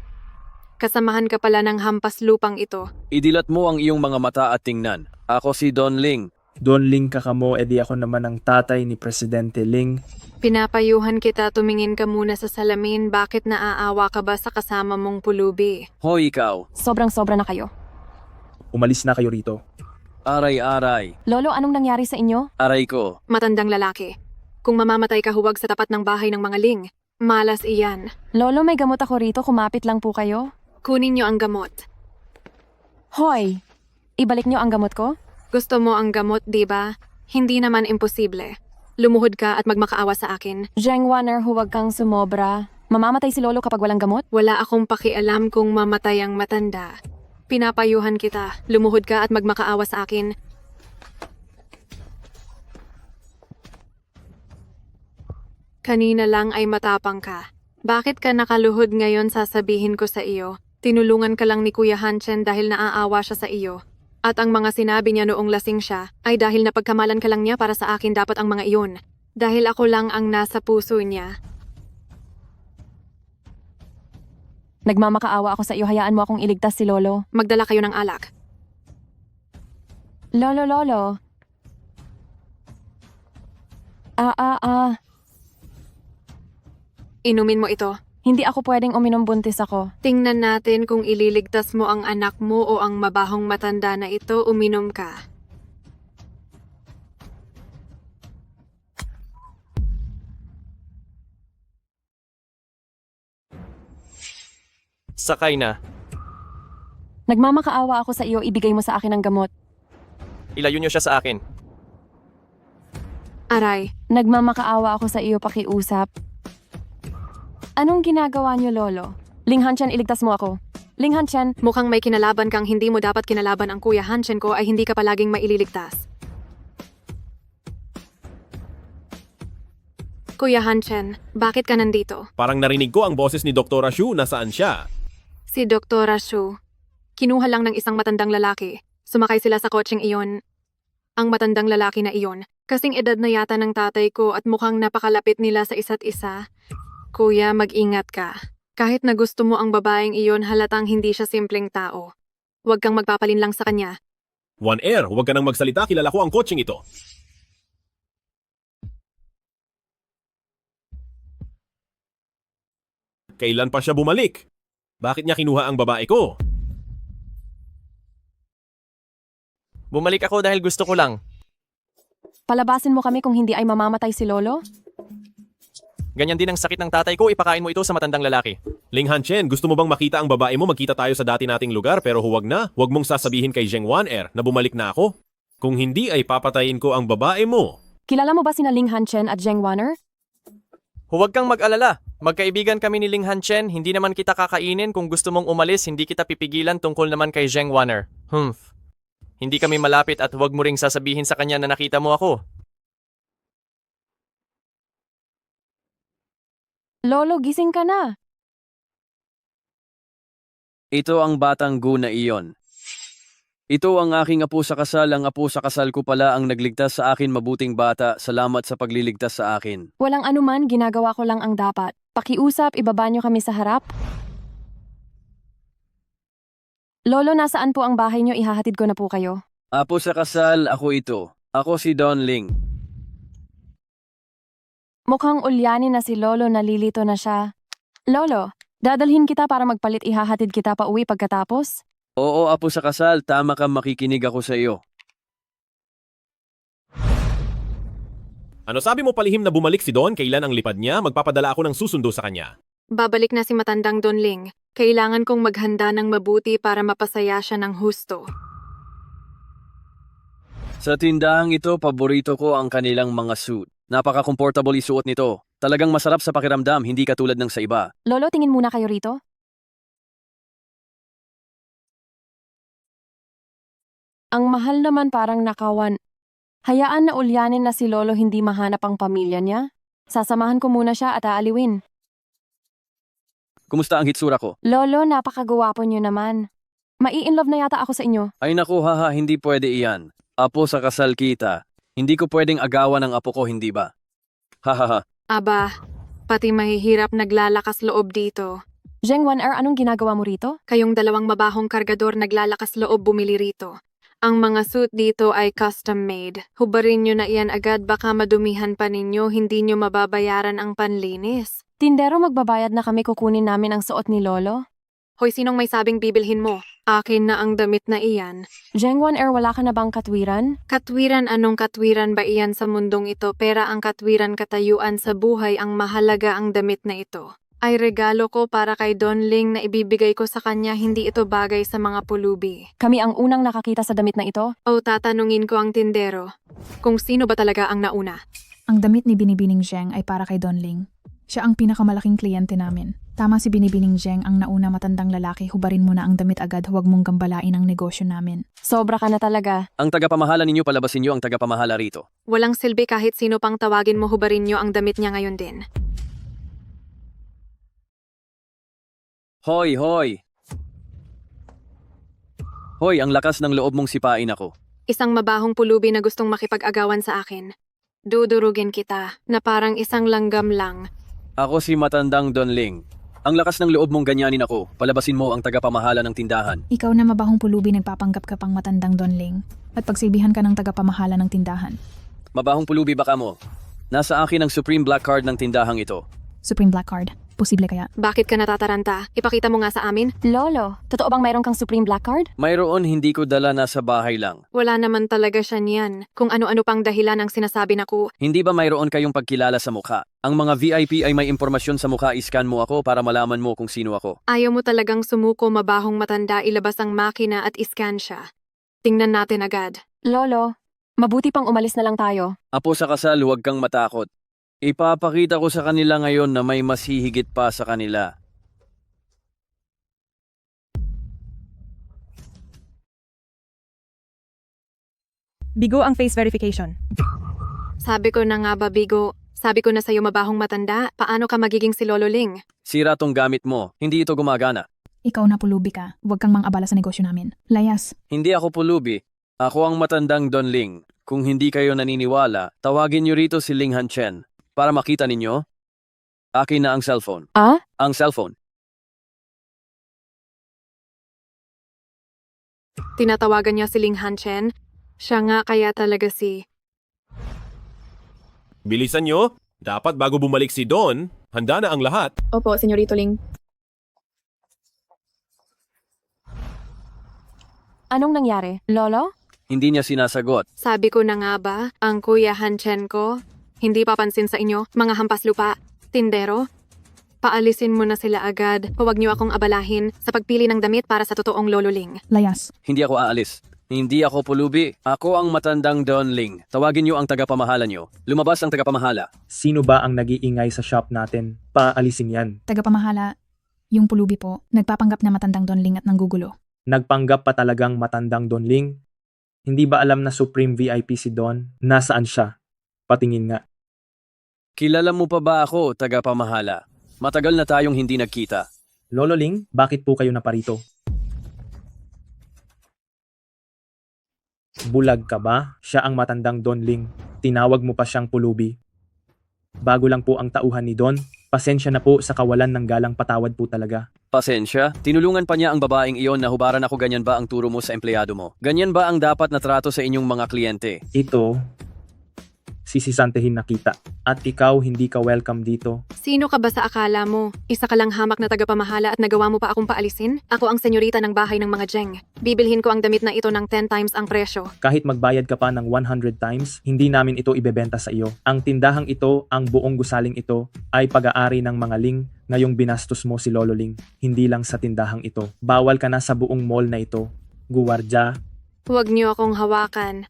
Kasamahan ka pala ng hampas lupang ito. Idilat mo ang iyong mga mata at tingnan. Ako si Don Ling. Don Ling ka kamo, edi ako naman ang tatay ni Presidente Ling. Pinapayuhan kita, tumingin ka muna sa salamin. Bakit naaawa ka ba sa kasama mong pulubi? Hoy ikaw. Sobrang-sobra na kayo. Umalis na kayo rito. Aray, aray. Lolo, anong nangyari sa inyo? Aray ko. Matandang lalaki. Kung mamamatay ka huwag sa tapat ng bahay ng mga Ling, malas iyan. Lolo, may gamot ako rito. Kumapit lang po kayo. Kunin niyo ang gamot. Hoy! Ibalik niyo ang gamot ko? Gusto mo ang gamot, di ba? Hindi naman imposible. Lumuhod ka at magmakaawa sa akin. Zheng Wanner, huwag kang sumobra. Mamamatay si Lolo kapag walang gamot? Wala akong pakialam kung mamatay ang matanda. Pinapayuhan kita. Lumuhod ka at magmakaawa sa akin. Kanina lang ay matapang ka. Bakit ka nakaluhod ngayon sasabihin ko sa iyo? Tinulungan ka lang ni Kuya Hanchen dahil naaawa siya sa iyo. At ang mga sinabi niya noong lasing siya ay dahil napagkamalan ka lang niya para sa akin dapat ang mga iyon. Dahil ako lang ang nasa puso niya. Nagmamakaawa ako sa iyo. Hayaan mo akong iligtas si Lolo. Magdala kayo ng alak. Lolo. Inumin mo ito. Hindi ako pwedeng uminom, buntis ako. Tingnan natin kung ililigtas mo ang anak mo o ang mabahong matanda na ito, uminom ka. Sakay na. Nagmamakaawa ako sa iyo, ibigay mo sa akin ang gamot. Ilayo niyo siya sa akin. Aray, Nagmamakaawa ako sa iyo, pakiusap. Anong ginagawa niyo, Lolo? Ling Hanchen, iligtas mo ako. Ling Hanchen, mukhang may kinalaban kang hindi mo dapat kinalaban ang Kuya Hanchen ko ay hindi ka palaging maililigtas. Kuya Hanchen, bakit ka nandito? Parang narinig ko ang boses ni Dr. Shu. Nasaan siya? Si Dr. Shu. Kinuha lang ng isang matandang lalaki. Sumakay sila sa kotseng iyon. Ang matandang lalaki na iyon, kasing edad na yata ng tatay ko at mukhang napakalapit nila sa isa't isa. Kuya, mag-ingat ka. Kahit na gusto mo ang babaeng iyon, halatang hindi siya simpleng tao. Huwag kang magpapalin lang sa kanya. One Air, huwag ka nang magsalita. Kilala ko ang coaching ito. Kailan pa siya bumalik? Bakit niya kinuha ang babae ko? Bumalik ako dahil gusto ko lang. palabasin mo kami kung hindi ay mamamatay si Lolo? Ganyan din ang sakit ng tatay ko, ipakain mo ito sa matandang lalaki. Ling Hanchen, gusto mo bang makita ang babae mo? Magkita tayo sa dati nating lugar pero huwag na. Huwag mong sasabihin kay Zheng Wan'er na bumalik na ako. Kung hindi ay papatayin ko ang babae mo. Kilala mo ba sina Ling Hanchen at Zheng Wan'er? Huwag kang mag-alala. Magkaibigan kami ni Ling Hanchen, hindi naman kita kakainin. Kung gusto mong umalis, hindi kita pipigilan tungkol naman kay Zheng Wan'er. Hindi kami malapit at huwag mo ring sasabihin sa kanya na nakita mo ako. Lolo, gising ka na. Ito ang batang guna iyon. Ito ang aking apo sa kasal. Ang apo sa kasal ko pala ang nagligtas sa akin. Mabuting bata. Salamat sa pagliligtas sa akin. Walang anuman, ginagawa ko lang ang dapat. Pakiusap, ibaba niyo kami sa harap. Lolo, nasaan po ang bahay niyo? Ihahatid ko na po kayo. Apo sa kasal, ako ito. Ako si Don Ling. Mukhang ulyanin na si Lolo, nalilito na siya. Lolo, dadalhin kita para magpalit, ihahatid kita pa uwi pagkatapos? Oo, apo sa kasal. Tama ka, makikinig ako sa iyo. Ano sabi mo palihim na bumalik si Don? Kailan ang lipad niya? Magpapadala ako ng susundo sa kanya. Babalik na si matandang Don Ling. Kailangan kong maghanda ng mabuti para mapasaya siya ng husto. Sa tindahang ito, paborito ko ang kanilang mga suit. Napaka-comfortable isuot nito. Talagang masarap sa pakiramdam, hindi katulad ng sa iba. Lolo, tingin muna kayo rito. Ang mahal naman, parang nakawan. Hayaan na ulyanin na si Lolo, hindi mahanap ang pamilya niya. Sasamahan ko muna siya at aaliwin. Kumusta ang hitsura ko? Lolo, napakagwapo niyo naman. Mai-inlove na yata ako sa inyo. Ay naku, haha, hindi pwede iyan. Apo sa kasal kita. Hindi ko pwedeng agawan ng apo ko, hindi ba? Hahaha. Aba, pati mahihirap naglalakas loob dito. Zheng Wan-er, anong ginagawa mo rito? Kayong dalawang mabahong kargador naglalakas loob bumili rito. Ang mga suit dito ay custom-made. Hubarin nyo na iyan agad, baka madumihan pa ninyo, hindi nyo mababayaran ang panlinis. Tindero, magbabayad na kami, kukunin namin ang suot ni Lolo. Hoy, sinong may sabing bibilhin mo? Akin na ang damit na iyan. Zheng Wan-er, wala ka na bang katwiran? Katwiran, anong katwiran ba iyan sa mundong ito? Pera ang katwiran, katayuan sa buhay, ang mahalaga ang damit na ito. Ay regalo ko para kay Don Ling na ibibigay ko sa kanya, hindi ito bagay sa mga pulubi. Kami ang unang nakakita sa damit na ito. O tatanungin ko ang tindero, kung sino ba talaga ang nauna. Ang damit ni Binibining Zheng ay para kay Don Ling. Siya ang pinakamalaking kliyente namin. Tama si Binibining Zheng, ang nauna matandang lalaki, hubarin mo na ang damit agad, huwag mong gambalain ang negosyo namin. Sobra ka na talaga. Ang tagapamahala ninyo, palabasin nyo ang tagapamahala rito. Walang silbi kahit sino pang tawagin mo, hubarin nyo ang damit niya ngayon din. Hoy, hoy! Hoy, ang lakas ng loob mong sipain ako. Isang mabahong pulubi na gustong makipag-agawan sa akin. Dudurugin kita, na parang isang langgam lang. Ako si matandang Don Ling. Ang lakas ng loob mong ganyanin ako, palabasin mo ang tagapamahala ng tindahan. Ikaw na mabahong pulubi, nagpapanggap ka pang matandang Don Ling. At pagsilbihan ka ng tagapamahala ng tindahan. Mabahong pulubi baka mo. Nasa akin ang Supreme Black Card ng tindahang ito. Supreme Black Card. Posible kaya? Bakit ka natataranta? Ipakita mo nga sa amin. Lolo, totoo bang mayroon kang Supreme Black Card? Mayroon, hindi ko dala, nasa bahay lang. Wala naman talaga siya niyan. Kung ano-ano pang dahilan ang sinasabi na ko. Hindi ba mayroon kayong pagkilala sa mukha? Ang mga VIP ay may impormasyon sa mukha, iscan mo ako para malaman mo kung sino ako. Ayaw mo talagang sumuko, mabahong matanda, ilabas ang makina at iscan siya. Tingnan natin agad. Lolo, mabuti pang umalis na lang tayo. Apo sa kasal, huwag kang matakot. Ipapakita ko sa kanila ngayon na may mas hihigit pa sa kanila. Bigo ang face verification. Sabi ko na nga ba, Bigo? Sabi ko na sa'yo, mabahong matanda, paano ka magiging si Lolo Ling? Sira tong gamit mo, hindi ito gumagana. Ikaw na pulubi ka. Huwag kang mang-abala sa negosyo namin. Layas. Hindi ako pulubi. Ako ang matandang Don Ling. Kung hindi kayo naniniwala, tawagin niyo rito si Ling Hanchen. Para makita ninyo, akin na ang cellphone. Ah? Ang cellphone. Tinatawagan niya si Ling Hanchen. Siya nga kaya talaga si... Bilisan nyo. Dapat bago bumalik si Don, handa na ang lahat. Opo, Senyorito Ling. Anong nangyari? Lolo? Hindi niya sinasagot. Sabi ko na nga ba, ang Kuya Hanchen ko, hindi papansin sa inyo, mga hampas lupa, tindero. Paalisin mo na sila agad. Huwag niyo akong abalahin sa pagpili ng damit para sa totoong Lolo Ling. Layas. Hindi ako aalis. Hindi ako pulubi. Ako ang matandang Don Ling. Tawagin niyo ang tagapamahala niyo. Lumabas ang tagapamahala. Sino ba ang nag-iingay sa shop natin? Paalisin yan. Tagapamahala, yung pulubi po, nagpapanggap na matandang Don Ling at nanggugulo. Nagpanggap pa talagang matandang Don Ling? Hindi ba alam na Supreme VIP si Don? Nasaan siya? Patingin nga. Kilala mo pa ba ako, tagapamahala? Matagal na tayong hindi nagkita. Lolo Ling, bakit po kayo naparito? Bulag ka ba? Siya ang matandang Don Ling. Tinawag mo pa siyang pulubi. Bago lang po ang tauhan ni Don. Pasensya na po sa kawalan ng galang, patawad po talaga. Pasensya, tinulungan pa niya ang babaeng iyon na hubaran ako. Ganyan ba ang turo mo sa empleyado mo? Ganyan ba ang dapat na trato sa inyong mga kliyente? Ito, sisisantehin na kita. At ikaw, hindi ka welcome dito. Sino ka ba sa akala mo? Isa ka lang hamak na tagapamahala at nagawa mo pa akong paalisin? Ako ang senyorita ng bahay ng mga Jeng. Bibilhin ko ang damit na ito ng 10 times ang presyo. Kahit magbayad ka pa ng 100 times, hindi namin ito ibebenta sa iyo. Ang tindahang ito, ang buong gusaling ito, ay pag-aari ng mga Ling. Ngayong binastos mo si Lolo Ling, hindi lang sa tindahang ito. Bawal ka na sa buong mall na ito. Guwardya. Huwag niyo akong hawakan.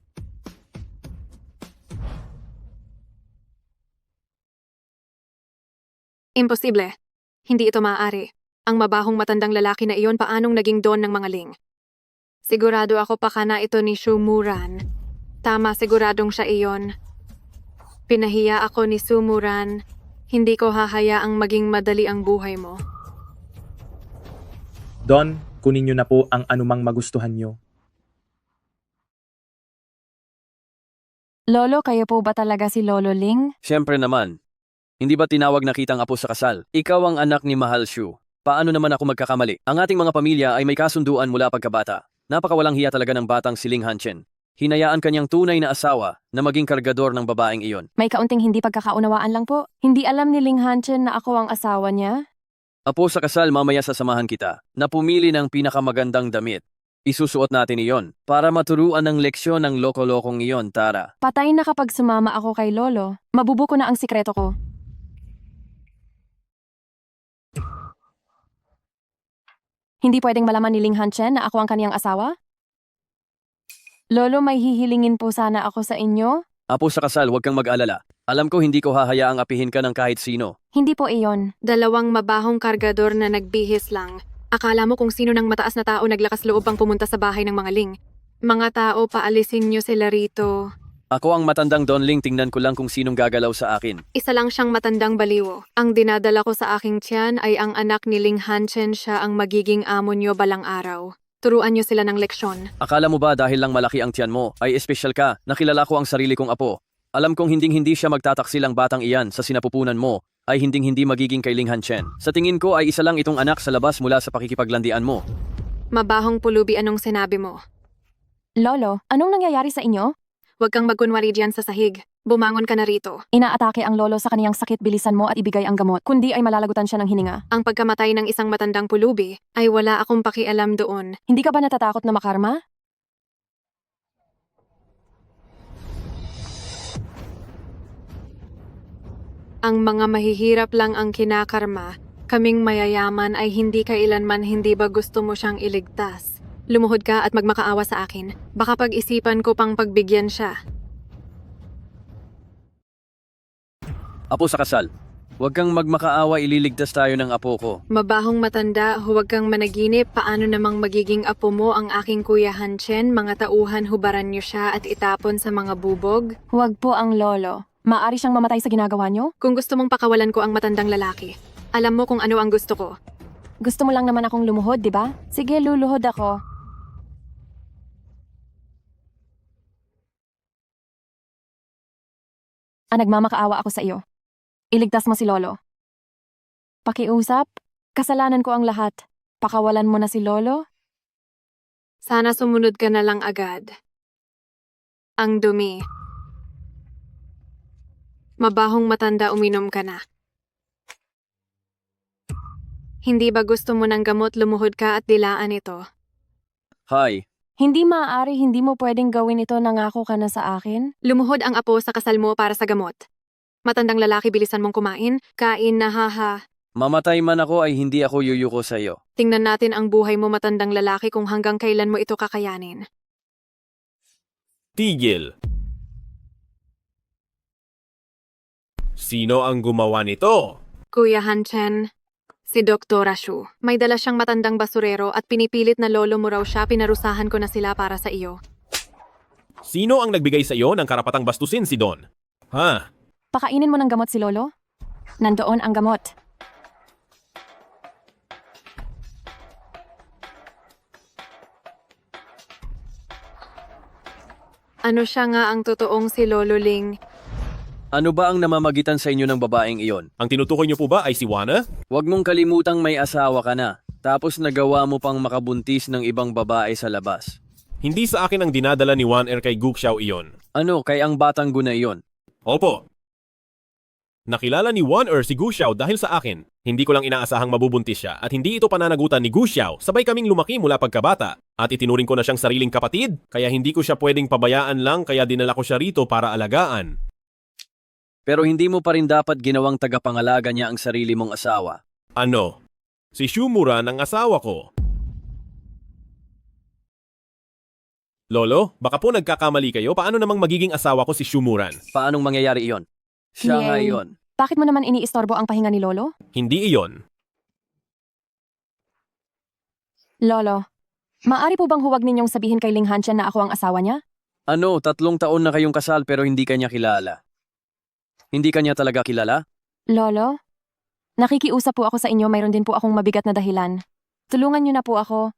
Imposible. Hindi ito maaari. Ang mabahong matandang lalaki na iyon paanong naging don ng mga Ling. Sigurado ako pakana ito ni Shu Muran. Tama, siguradong siya iyon. Pinahiya ako ni Su Muran. Hindi ko hahayaang maging madali ang buhay mo. Don, kunin niyo na po ang anumang magustuhan niyo. Lolo, kayo po ba talaga si Lolo Ling? Siyempre naman. Hindi ba tinawag na kitang apo sa kasal? Ikaw ang anak ni Mahal Shu. Paano naman ako magkakamali? Ang ating mga pamilya ay may kasunduan mula pagkabata. Napakawalang hiya talaga ng batang si Ling Hanchen. Hinayaan kanyang tunay na asawa na maging kargador ng babaeng iyon. May kaunting hindi pagkakaunawaan lang po. Hindi alam ni Ling Hanchen na ako ang asawa niya. Apo sa kasal, mamaya sasamahan kita na pumili ng pinakamagandang damit. Isusuot natin iyon para maturuan ng leksyon ng loko-lokong iyon, Tara. Patay na kapag sumama ako kay Lolo. Mabubuko na ang sikreto ko. Hindi pwedeng malaman ni Ling Hanchen na ako ang kaniyang asawa? Lolo, may hihilingin po sana ako sa inyo? Apo sa kasal, huwag kang mag-alala. Alam ko hindi ko hahayaang apihin ka ng kahit sino. Hindi po iyon. Dalawang mabahong kargador na nagbihis lang. Akala mo kung sino ng mataas na tao naglakas loob pang pumunta sa bahay ng mga Ling. Mga tao, paalisin niyo sila rito. Ako ang matandang Don Ling, tingnan ko lang kung sinong gagalaw sa akin. Isa lang siyang matandang baliwo. Ang dinadala ko sa aking tiyan ay ang anak ni Ling Hanchen. Siya ang magiging amo niyo balang araw. Turuan niyo sila ng leksyon. Akala mo ba dahil lang malaki ang tiyan mo, ay espesyal ka, nakilala ko ang sarili kong apo. Alam kong hinding-hindi siya magtataksil ang batang iyan sa sinapupunan mo, ay hinding-hindi magiging kay Ling Hanchen. Sa tingin ko ay isa lang itong anak sa labas mula sa pakikipaglandian mo. Mabahong pulubi, anong sinabi mo? Lolo, anong nangyayari sa inyo? Huwag kang magkunwari diyan sa sahig. Bumangon ka na rito. Inaatake ang lolo sa kaniyang sakit, bilisan mo at ibigay ang gamot. Kundi ay malalagutan siya ng hininga. Ang pagkamatay ng isang matandang pulubi ay wala akong pakialam doon. Hindi ka ba natatakot na makarma? Ang mga mahihirap lang ang kinakarma. Kaming mayayaman ay hindi kailanman, hindi ba gusto mo siyang iligtas? Lumuhod ka at magmakaawa sa akin. Baka pag-isipan ko pang pagbigyan siya. Apo sa kasal, huwag kang magmakaawa, ililigtas tayo ng apo ko. Mabahong matanda, huwag kang managinip. Paano namang magiging apo mo ang aking Kuya Hanchen? Mga tauhan, hubaran niyo siya at itapon sa mga bubog. Huwag po ang lolo. Maari siyang mamatay sa ginagawa niyo? Kung gusto mong pakawalan ko ang matandang lalaki, alam mo kung ano ang gusto ko. Gusto mo lang naman akong lumuhod, di ba? Sige, luluhod ako. Nagmamakaawa ako sa iyo. Iligtas mo si Lolo. Pakiusap, kasalanan ko ang lahat. Pakawalan mo na si Lolo. Sana sumunod ka na lang agad. Ang dumi. Mabahong matanda, uminom ka na. Hindi ba gusto mo ng gamot, lumuhod ka at dilaan ito? Hi. Hindi maaari, hindi mo pwedeng gawin ito, nangako ka na sa akin. Lumuhod ang apo sa kasal mo para sa gamot. Matandang lalaki, bilisan mong kumain. Kain na, haha. Mamatay man ako ay hindi ako yuyuko sa iyo. Tingnan natin ang buhay mo, matandang lalaki, kung hanggang kailan mo ito kakayanin. Tigil. Sino ang gumawa nito? Kuya Hanchen, si Dr. Shu. May dala siyang matandang basurero at pinipilit na lolo mo raw siya. Pinarusahan ko na sila para sa iyo. Sino ang nagbigay sa iyo ng karapatang bastusin si Don? Ha? Pakainin mo ng gamot si Lolo. Nandoon ang gamot. Ano siya nga ang totoong si Lolo Ling? Ano ba ang namamagitan sa inyo ng babaeng iyon? Ang tinutukoy niyo po ba ay si Juana? Huwag mong kalimutang may asawa ka na, tapos nagawa mo pang makabuntis ng ibang babae sa labas. Hindi sa akin ang dinadala ni Juan kay Gu Xiao iyon. Ano, kay ang batang guna iyon? Opo. Nakilala ni Juan si Gu Xiao dahil sa akin. Hindi ko lang inaasahang mabubuntis siya at hindi ito pananagutan ni Gu Xiao. Sabay kaming lumaki mula pagkabata at itinuring ko na siyang sariling kapatid. Kaya hindi ko siya pwedeng pabayaan lang kaya dinala ko siya rito para alagaan. Pero hindi mo pa rin dapat ginawang tagapangalaga niya ang sarili mong asawa. Ano? Si Shumuran ang asawa ko. Lolo, baka po nagkakamali kayo. Paano namang magiging asawa ko si Shumuran? Paanong mangyayari iyon? Siya nga Yay. iyon. Bakit mo naman iniistorbo ang pahinga ni Lolo? Hindi iyon. Lolo, maari po bang huwag ninyong sabihin kay Ling Hanchen na ako ang asawa niya? Ano, 3 taon na kayong kasal pero hindi kanya kilala. Hindi kanya talaga kilala? Lolo, nakikiusap po ako sa inyo, mayroon din po akong mabigat na dahilan. Tulungan niyo na po ako.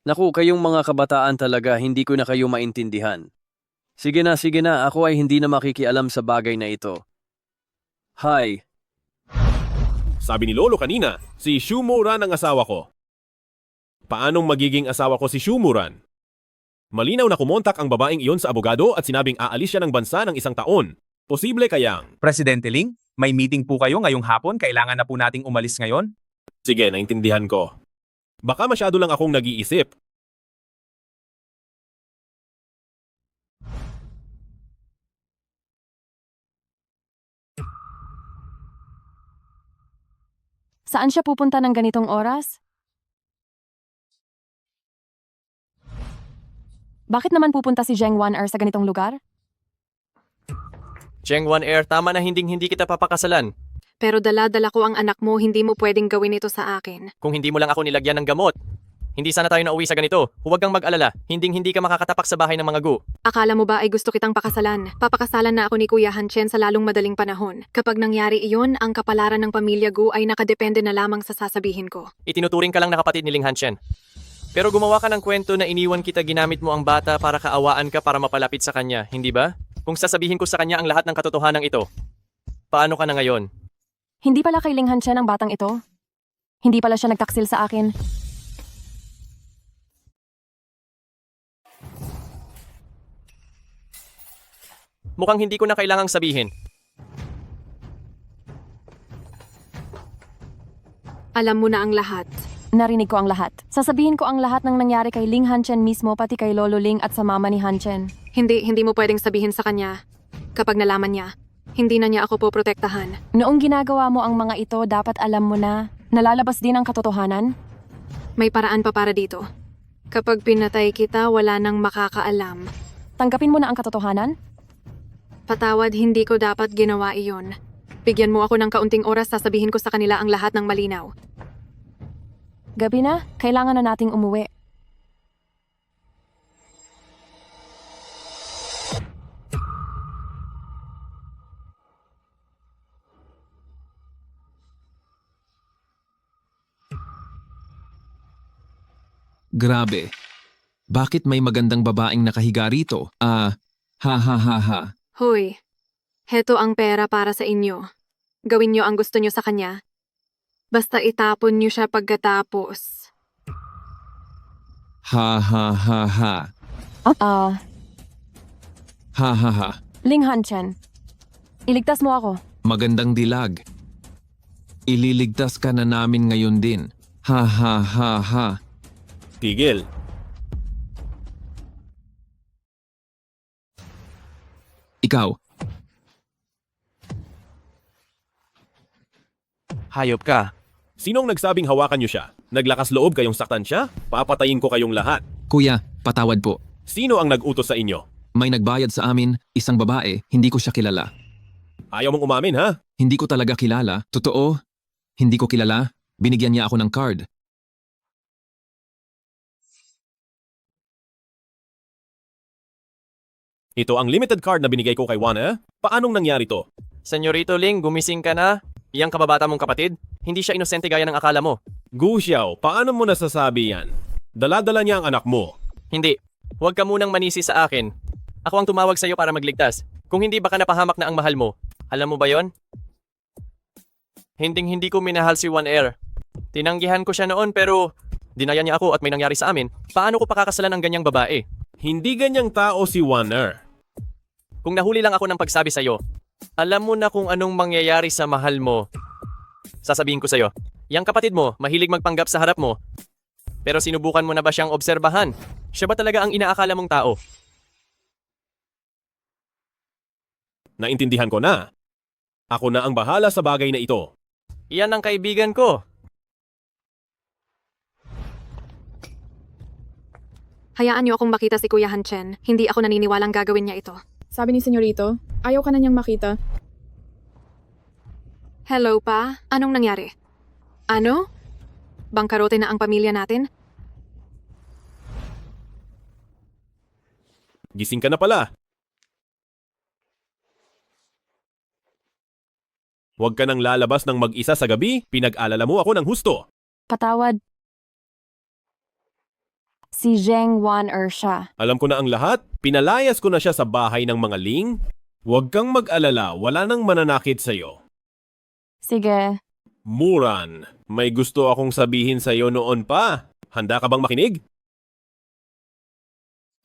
Naku, kayong mga kabataan talaga, hindi ko na kayo maintindihan. Sige na, ako ay hindi na makikialam sa bagay na ito. Hi. Sabi ni Lolo kanina, si Shumuran ang asawa ko. Paanong magiging asawa ko si Shumuran? Malinaw na kumontak ang babaeng iyon sa abogado at sinabing aalis siya ng bansa ng 1 taon. Posible kayang? Presidente Ling, may meeting po kayo ngayong hapon. Kailangan na po nating umalis ngayon. Sige, naintindihan ko. Baka masyado lang akong nag-iisip. Saan siya pupunta ng ganitong oras? Bakit naman pupunta si Zheng Wan sa ganitong lugar? Zheng Wan, tama na hindi kita papakasalan. Pero dala-dala ko ang anak mo, hindi mo pwedeng gawin ito sa akin. Kung hindi mo lang ako nilagyan ng gamot. Hindi sana tayo nauwi sa ganito. Huwag kang mag-alala. Hindi ka makakatapak sa bahay ng mga gu. Akala mo ba ay gusto kitang pakasalan? Papakasalan na ako ni Kuya Hanchen sa lalong madaling panahon. Kapag nangyari iyon, ang kapalaran ng pamilya Gu ay nakadepende na lamang sa sasabihin ko. Itinuturing ka lang na kapatid ni Ling Hanchen. Pero gumawa ka ng kwento na iniwan kita ginamit mo ang bata para kaawaan ka para mapalapit sa kanya, hindi ba? Kung sasabihin ko sa kanya ang lahat ng katotohanan ito, paano ka na ngayon? Hindi pala kay Ling Hanchen ang batang ito? Hindi pala siya nagtaksil sa akin? Mukhang hindi ko na kailangang sabihin. Alam mo na ang lahat. Narinig ko ang lahat. Sasabihin ko ang lahat ng nangyari kay Ling Hanchen mismo pati kay Lolo Ling at sa mama ni Hanchen. Hindi mo pwedeng sabihin sa kanya. Kapag nalaman niya, hindi na niya ako poprotektahan. Noong ginagawa mo ang mga ito, dapat alam mo na nalalabas din ang katotohanan. May paraan pa para dito. Kapag pinatay kita, wala nang makakaalam. Tanggapin mo na ang katotohanan? Patawad, hindi ko dapat ginawa iyon. Bigyan mo ako ng kaunting oras, sasabihin ko sa kanila ang lahat ng malinaw. Gabi na, kailangan na nating umuwi. Grabe. Bakit may magandang babaeng nakahiga rito? Ha. Hoy, heto ang pera para sa inyo. Gawin niyo ang gusto niyo sa kanya. Basta itapon niyo siya pagkatapos. Ha. Ling Hanchen, iligtas mo ako. Magandang dilag. Ililigtas ka na namin ngayon din. Ha. Tigil. Ikaw. Hayop ka. Sinong nagsabing hawakan niyo siya? Naglakas loob kayong saktan siya? Papatayin ko kayong lahat. Kuya, patawad po. Sino ang nag-utos sa inyo? May nagbayad sa amin, isang babae, hindi ko siya kilala. Ayaw mong umamin, ha? Hindi ko talaga kilala. Totoo, hindi ko kilala. Binigyan niya ako ng card. Ito ang limited card na binigay ko kay Juan, Paanong nangyari to? Senyorito Ling, gumising ka na? Iyang kababata mong kapatid? Hindi siya inosente gaya ng akala mo. Gu Xiao, paano mo nasasabi yan? Dala-dala niya ang anak mo. Hindi. Huwag ka munang manisi sa akin. Ako ang tumawag sa'yo para magligtas. Kung hindi baka napahamak na ang mahal mo. Alam mo ba yon? Hinding-hindi ko minahal si One Air. Tinanggihan ko siya noon pero dinaya niya ako at may nangyari sa amin. Paano ko pakakasalan ang ganyang babae? Hindi ganyang tao si Warner. Kung nahuli lang ako ng pagsabi sa'yo, alam mo na kung anong mangyayari sa mahal mo. Sasabihin ko sa'yo, yang kapatid mo, mahilig magpanggap sa harap mo. Pero sinubukan mo na ba siyang obserbahan? Siya ba talaga ang inaakala mong tao? Naintindihan ko na. Ako na ang bahala sa bagay na ito. Iyan ang kaibigan ko. Hayaan niyo akong makita si Kuya Hanchen. Hindi ako naniniwalang gagawin niya ito. Sabi ni Senyorito, ayaw ka na niyang makita. Hello pa? Anong nangyari? Ano? Bangkarote na ang pamilya natin? Gising ka na pala. Huwag ka nang lalabas ng mag-isa sa gabi, pinag-alala mo ako ng husto. Patawad. Si Zheng Wan'er siya. Alam ko na ang lahat, pinalayas ko na siya sa bahay ng mga Ling. Huwag kang mag-alala, wala nang mananakit sa'yo. Sige. Muran, may gusto akong sabihin sa'yo noon pa. Handa ka bang makinig?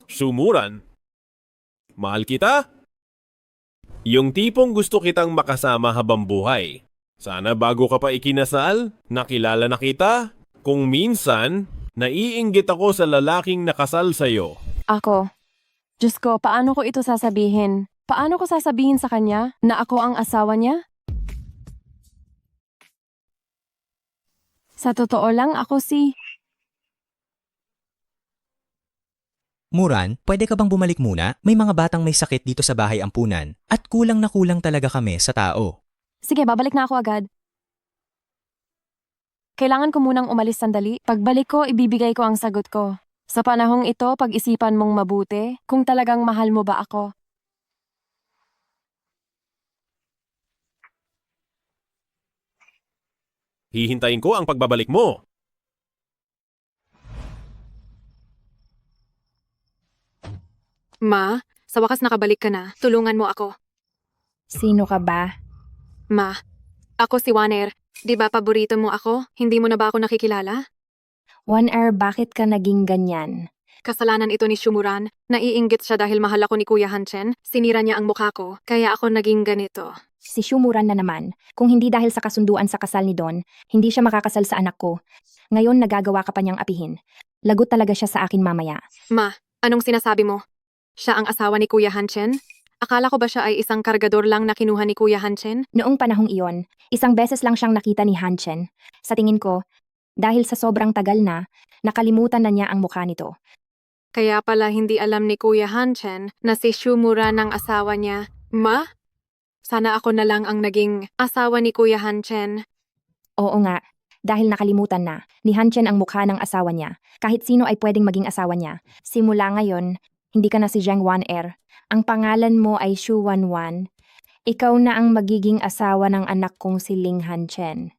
Sumuran, mahal kita? Yung tipong gusto kitang makasama habang buhay. Sana bago ka pa ikinasal, nakilala na kita. Kung minsan, naiinggit ako sa lalaking nakasal sa'yo. Ako. Diyos ko, paano ko ito sasabihin? Paano ko sasabihin sa kanya na ako ang asawa niya? Sa totoo lang, ako si... Muran, pwede ka bang bumalik muna? May mga batang may sakit dito sa bahay ampunan at kulang na kulang talaga kami sa tao. Sige, babalik na ako agad. Kailangan ko munang umalis sandali. Pagbalik ko, ibibigay ko ang sagot ko. Sa panahong ito, pag-isipan mong mabuti kung talagang mahal mo ba ako. Hihintayin ko ang pagbabalik mo. Ma, sa wakas nakabalik ka na. Tulungan mo ako. Sino ka ba? Ma, ako si Wan'er. Di ba paborito mo ako? Hindi mo na ba ako nakikilala? Wan'er, bakit ka naging ganyan? Kasalanan ito ni Shumuran. Naiinggit siya dahil mahal ako ni Kuya Hanchen. Sinira niya ang mukha ko, kaya ako naging ganito. Si Shumuran na naman. Kung hindi dahil sa kasunduan sa kasal ni Don, hindi siya makakasal sa anak ko. Ngayon nagagawa ka pa niyang apihin. Lagot talaga siya sa akin mamaya. Ma, anong sinasabi mo? Siya ang asawa ni Kuya Hanchen? Akala ko ba siya ay isang kargador lang na kinuha ni Kuya Hanchen? Noong panahong iyon, isang beses lang siyang nakita ni Hanchen. Sa tingin ko, dahil sa sobrang tagal na, nakalimutan na niya ang mukha nito. Kaya pala hindi alam ni Kuya Hanchen na si Shumuran ang asawa niya. Ma? Sana ako na lang ang naging asawa ni Kuya Hanchen. Oo nga, dahil nakalimutan na, ni Hanchen ang mukha ng asawa niya. Kahit sino ay pwedeng maging asawa niya. Simula ngayon, hindi ka na si Zheng Wan'er. Ang pangalan mo ay Shu Wanwan. Ikaw na ang magiging asawa ng anak kong si Ling Hanchen.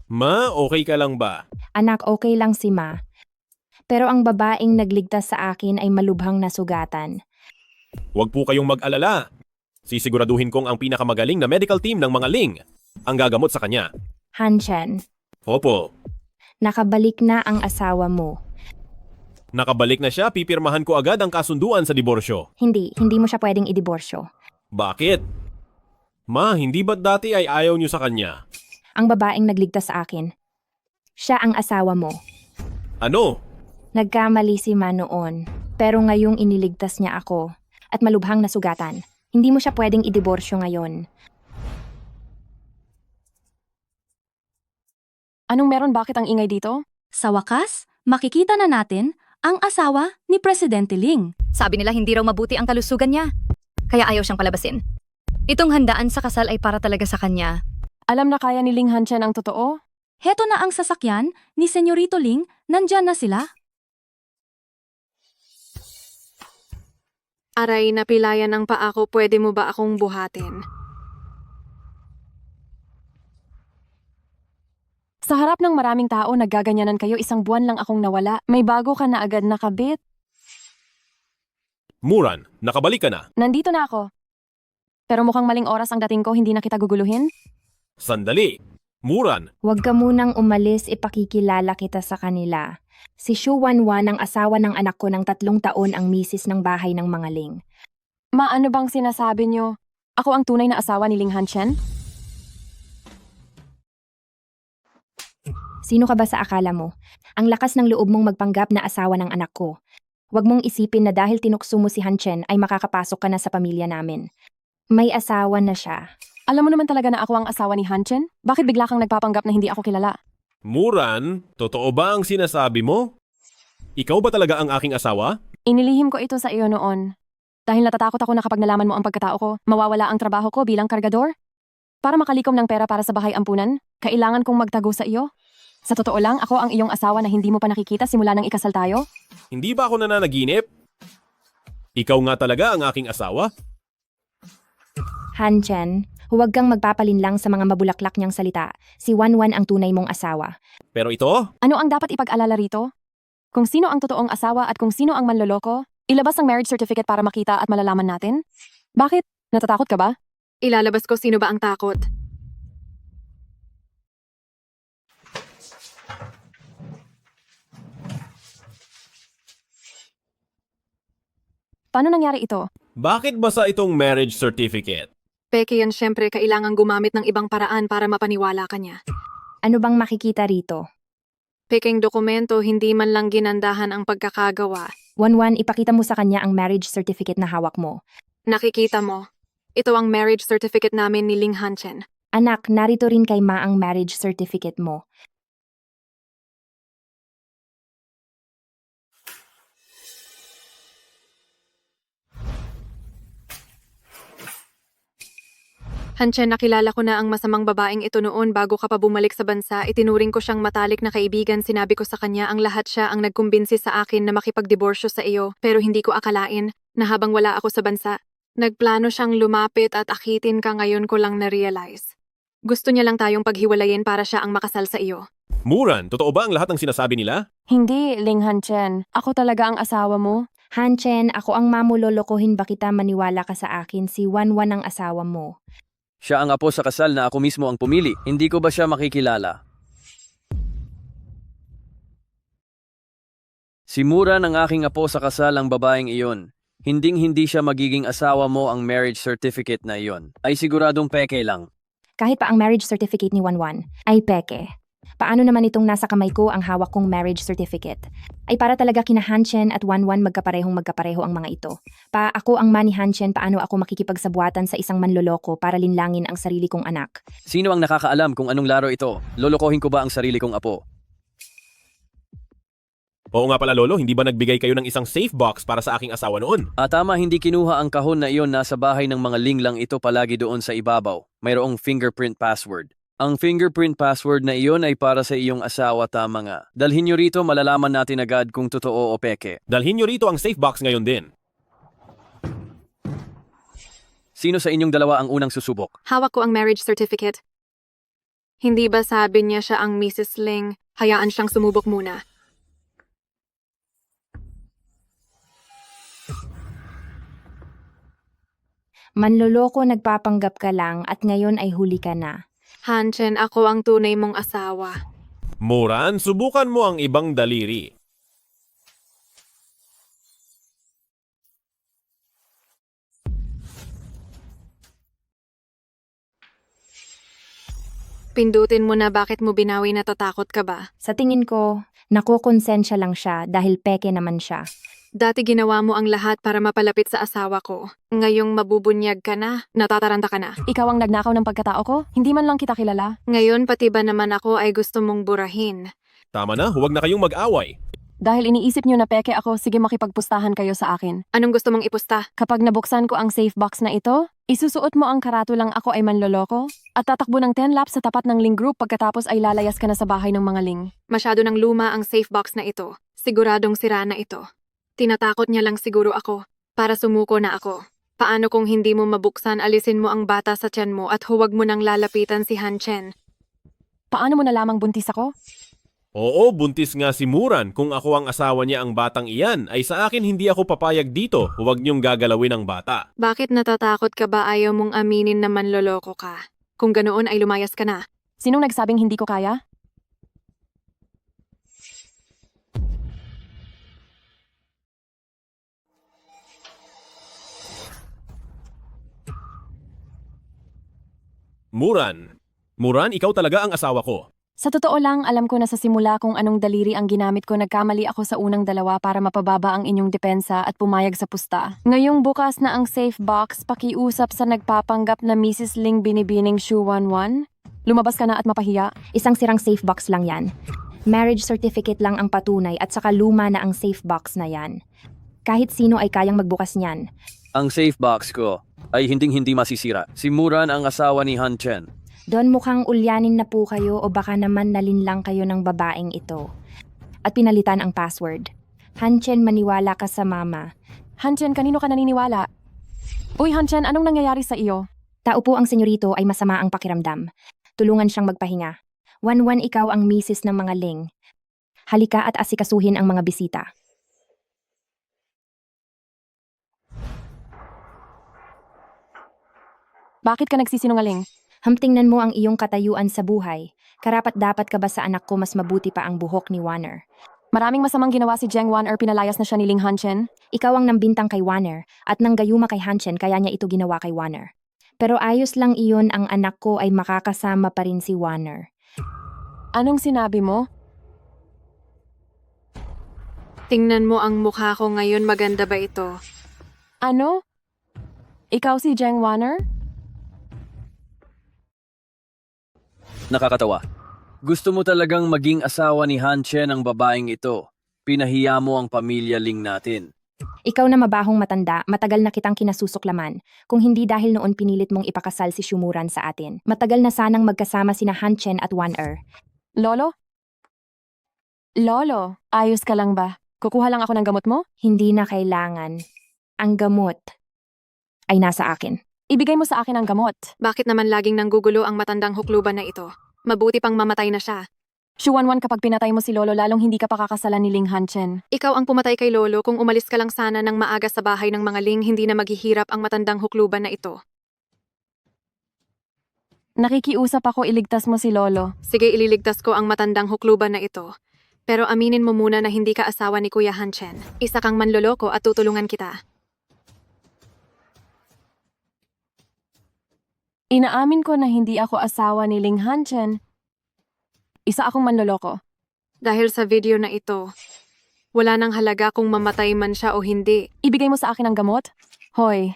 Ma, okay ka lang ba? Anak, okay lang si Ma. Pero ang babaeng nagligtas sa akin ay malubhang nasugatan. Huwag po kayong mag-alala. Sisiguraduhin kong ang pinakamagaling na medical team ng mga Ling ang gagamot sa kanya. Hanchen, Opo, nakabalik na ang asawa mo. nakabalik na siya, pipirmahan ko agad ang kasunduan sa diborsyo. Hindi mo siya pwedeng idiborsyo. Bakit? Ma, hindi ba't dati ay ayaw niyo sa kanya? Ang babaeng nagligtas sa akin. Siya ang asawa mo. Ano? Nagkamali si Ma noon, pero ngayong iniligtas niya ako at malubhang nasugatan. Hindi mo siya pwedeng idiborsyo ngayon. Anong meron? Bakit ang ingay dito? Sa wakas, makikita na natin ang asawa ni Presidente Ling. Sabi nila hindi raw mabuti ang kalusugan niya. Kaya ayaw siyang palabasin. Itong handaan sa kasal ay para talaga sa kanya. Alam na kaya ni Ling Hanchen ang totoo? Heto na ang sasakyan ni Senyorito Ling, nandyan na sila. Aray, napilayan ng paa ko. Pwede mo ba akong buhatin? Sa harap ng maraming tao, naggaganyanan kayo, 1 buwan lang akong nawala. May bago ka na agad nakabit. Muran, nakabalik ka na. Nandito na ako. Pero mukhang maling oras ang dating ko, hindi na kita guguluhin. Sandali. Muran, Huwag ka munang umalis, ipakikilala kita sa kanila. Si Shu Wanwan ang asawa ng anak ko ng 3 taon ang misis ng bahay ng mga Ling. Ano bang sinasabi niyo? Ako ang tunay na asawa ni Ling Hanchen? Sino ka ba sa akala mo? Ang lakas ng loob mong magpanggap na asawa ng anak ko. Huwag mong isipin na dahil tinukso mo si Hanchen ay makakapasok ka na sa pamilya namin. May asawa na siya. Alam mo naman talaga na ako ang asawa ni Hanchen? Bakit bigla kang nagpapanggap na hindi ako kilala? Muran, totoo ba ang sinasabi mo? Ikaw ba talaga ang aking asawa? Inilihim ko ito sa iyo noon. Dahil natatakot ako na kapag nalaman mo ang pagkatao ko, mawawala ang trabaho ko bilang kargador. Para makalikom ng pera para sa bahay ampunan, kailangan kong magtago sa iyo. Sa totoo lang, ako ang iyong asawa na hindi mo pa nakikita simula nang ikasal tayo. Hindi ba ako nananaginip? Ikaw nga talaga ang aking asawa? Hanchen, huwag kang magpapalinlang sa mga mabulaklak niyang salita. Si Wanwan ang tunay mong asawa. Pero ito? Ano ang dapat ipag-alala rito? Kung sino ang totoong asawa at kung sino ang manloloko, ilabas ang marriage certificate para makita at malalaman natin? Bakit? Natatakot ka ba? Ilalabas ko sino ba ang takot. Paano nangyari ito? Bakit basa itong marriage certificate? Peke yan, syempre kailangang gumamit ng ibang paraan para mapaniwala ka niya. Ano bang makikita rito? Pekeng dokumento, hindi man lang ginandahan ang pagkakagawa. Wanwan, ipakita mo sa kanya ang marriage certificate na hawak mo. Nakikita mo, ito ang marriage certificate namin ni Ling Hanchen. Anak, narito rin kay Ma ang marriage certificate mo. Hanchen, nakilala ko na ang masamang babaeng ito noon bago ka pa bumalik sa bansa. Itinuring ko siyang matalik na kaibigan. Sinabi ko sa kanya ang lahat, siya ang nagkumbinsi sa akin na makipagdiborsyo sa iyo. Pero hindi ko akalain na habang wala ako sa bansa, nagplano siyang lumapit at akitin ka. Ngayon ko lang na-realize. Gusto niya lang tayong paghiwalayin para siya ang makasal sa iyo. Muran, totoo ba ang lahat ng sinasabi nila? Hindi, Ling Hanchen. Ako talaga ang asawa mo. Hanchen, ako ang mamulolokohin, ba kita maniwala ka sa akin? Si Wanwan ang asawa mo. Siya ang apo sa kasal na ako mismo ang pumili. Hindi ko ba siya makikilala? Si Muran ang aking apo sa kasal ang babaeng iyon. Hinding-hindi siya magiging asawa mo. Ang marriage certificate na iyon ay siguradong peke lang. Kahit pa ang marriage certificate ni Wanwan ay peke. Paano naman itong nasa kamay ko ang hawak kong marriage certificate? Ay para talaga kina Hanchen at Wanwan magkapareho ang mga ito. Ako ang ma ni Hanchen, paano ako makikipagsabuatan sa isang manloloko para linlangin ang sarili kong anak? Sino ang nakakaalam kung anong laro ito? Lolokohin ko ba ang sarili kong apo? Oo nga pala lolo, hindi ba nagbigay kayo ng isang safe box para sa aking asawa noon? Tama, hindi kinuha ang kahon na iyon. Nasa bahay ng mga Ling lang ito, palagi doon sa ibabaw. Mayroong fingerprint password. Ang fingerprint password na iyon ay para sa iyong asawa, tama nga. Dalhin nyo rito, malalaman natin agad kung totoo o peke. Dalhin nyo rito ang safe box ngayon din. Sino sa inyong dalawa ang unang susubok? Hawak ko ang marriage certificate. Hindi ba sabi niya siya ang Mrs. Ling? Hayaan siyang sumubok muna. Manloloko, nagpapanggap ka lang at ngayon ay huli ka na. Hanchen, ako ang tunay mong asawa. Muran, subukan mo ang ibang daliri. Pindutin mo na, bakit mo binawi, natatakot ka ba? Sa tingin ko, nakukonsensya lang siya dahil peke naman siya. Dati ginawa mo ang lahat para mapalapit sa asawa ko. Ngayong mabubunyag ka na, natataranta ka na. Ikaw ang nagnakaw ng pagkatao ko? Hindi man lang kita kilala. Ngayon pati ba naman ako ay gusto mong burahin? Tama na, huwag na kayong mag-away. Dahil iniisip niyo na peke ako, sige makipagpustahan kayo sa akin. Anong gusto mong ipusta? Kapag nabuksan ko ang safe box na ito, isusuot mo ang karatulang ako ay manloloko at tatakbo ng 10 laps sa tapat ng Ling Group pagkatapos ay lalayas ka na sa bahay ng mga Ling. Masyado ng luma ang safe box na ito. Siguradong sira na ito. Tinatakot niya lang siguro ako para sumuko na ako. Paano kung hindi mo mabuksan, alisin mo ang bata sa tiyan mo at huwag mo nang lalapitan si Hanchen. Paano mo nalamang buntis ako? Oo, buntis nga si Muran. Kung ako ang asawa niya ang batang iyan, ay sa akin hindi ako papayag dito. Huwag niyong gagalawin ang bata. Bakit natatakot ka ba ayaw mong aminin na manloloko ka? Kung ganoon ay lumayas ka na. Sinong nagsabing hindi ko kaya? Muran. Muran, ikaw talaga ang asawa ko. Sa totoo lang, alam ko na sa simula kung anong daliri ang ginamit ko. Nagkamali ako sa unang dalawa para mapababa ang inyong depensa at pumayag sa pusta. Ngayong bukas na ang safe box, pakiusap sa nagpapanggap na Mrs. Ling Binibining Shu 11. Lumabas ka na at mapahiya. Isang sirang safe box lang yan. Marriage certificate lang ang patunay at saka luma na ang safe box na yan. Kahit sino ay kayang magbukas niyan. Ang safe box ko ay hinding-hindi masisira. Si Muran ang asawa ni Han Chen. Don mukhang ulyanin na po kayo o baka naman nalinlang kayo ng babaeng ito. At pinalitan ang password. Hanchen, maniwala ka sa mama. Hanchen, kanino ka naniniwala? Uy, Hanchen, anong nangyayari sa iyo? Tao po ang senyorito ay masama ang pakiramdam. Tulungan siyang magpahinga. Wanwan ikaw ang misis ng mga Ling. Halika at asikasuhin ang mga bisita. Bakit ka nagsisinungaling? Hamtingnan mo ang iyong katayuan sa buhay. Karapat-dapat ka ba sa anak ko mas mabuti pa ang buhok ni Warner? Maraming masamang ginawa si Zheng Wan'er, pinalayas na siya ni Ling Hanchen. Ikaw ang nambintang kay Warner at nanggayuma kay Hanchen kaya niya ito ginawa kay Warner. Pero ayos lang iyon, ang anak ko ay makakasama pa rin si Warner. Anong sinabi mo? Tingnan mo ang mukha ko ngayon, maganda ba ito? Ano? Ikaw si Zheng Wan'er? Nakakatawa. Gusto mo talagang maging asawa ni Han Chen ang babaeng ito. Pinahiya mo ang pamilya Ling natin. Ikaw na mabahong matanda, matagal na kitang kinasusuklaman. Kung hindi dahil noon pinilit mong ipakasal si Shumuran sa atin. Matagal na sanang magkasama sina Hanchen at Wan'er. Lolo? Lolo, ayos ka lang ba? Kukuha lang ako ng gamot mo? Hindi na kailangan. Ang gamot ay nasa akin. Ibigay mo sa akin ang gamot. Bakit naman laging nanggugulo ang matandang hukluban na ito? Mabuti pang mamatay na siya. Shu 11, kapag pinatay mo si Lolo, lalong hindi ka pakakasalan ni Ling Hanchen. Ikaw ang pumatay kay Lolo. Kung umalis ka lang sana ng maaga sa bahay ng mga Ling, hindi na maghihirap ang matandang hukluban na ito. Nakikiusap ako, iligtas mo si Lolo. Sige, ililigtas ko ang matandang hukluban na ito. Pero aminin mo muna na hindi ka asawa ni Kuya Hanchen. Isa kang manloloko at tutulungan kita. Inaamin ko na hindi ako asawa ni Ling Hanchen. Isa akong manloloko. Dahil sa video na ito, wala nang halaga kung mamatay man siya o hindi. Ibigay mo sa akin ang gamot? Hoy.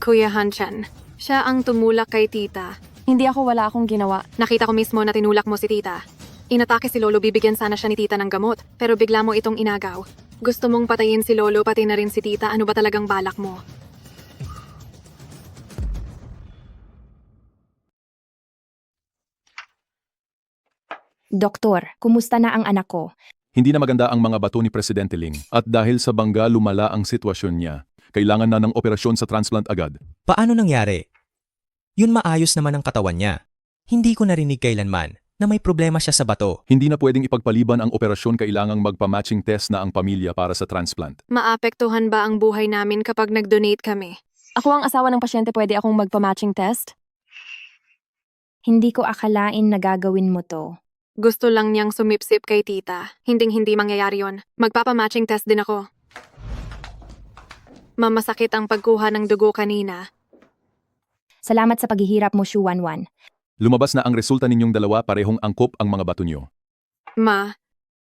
Kuya Hanchen, siya ang tumulak kay tita. Hindi ako, wala akong ginawa. Nakita ko mismo na tinulak mo si tita. Inatake si Lolo, bibigyan sana siya ni tita ng gamot, pero bigla mo itong inagaw. Gusto mong patayin si Lolo, pati na rin si tita. Ano ba talagang balak mo? Doktor, kumusta na ang anak ko? Hindi na maganda ang mga bato ni Presidente Ling at dahil sa bangga lumala ang sitwasyon niya. Kailangan na ng operasyon sa transplant agad. Paano nangyari? Yun maayos naman ang katawan niya. Hindi ko narinig kailanman na may problema siya sa bato. Hindi na pwedeng ipagpaliban ang operasyon, kailangang magpa-matching test na ang pamilya para sa transplant. Maapektuhan ba ang buhay namin kapag nag-donate kami? Ako ang asawa ng pasyente, pwede akong magpa-matching test? Hindi ko akalain na gagawin mo to. Gusto lang niyang sumipsip kay tita. Hinding-hindi mangyayari yon. Magpapa-matching test din ako. Mamasakit ang pagkuha ng dugo kanina. Salamat sa paghihirap mo, Shu 11. Lumabas na ang resulta ninyong dalawa, parehong angkop ang mga bato niyo. Ma,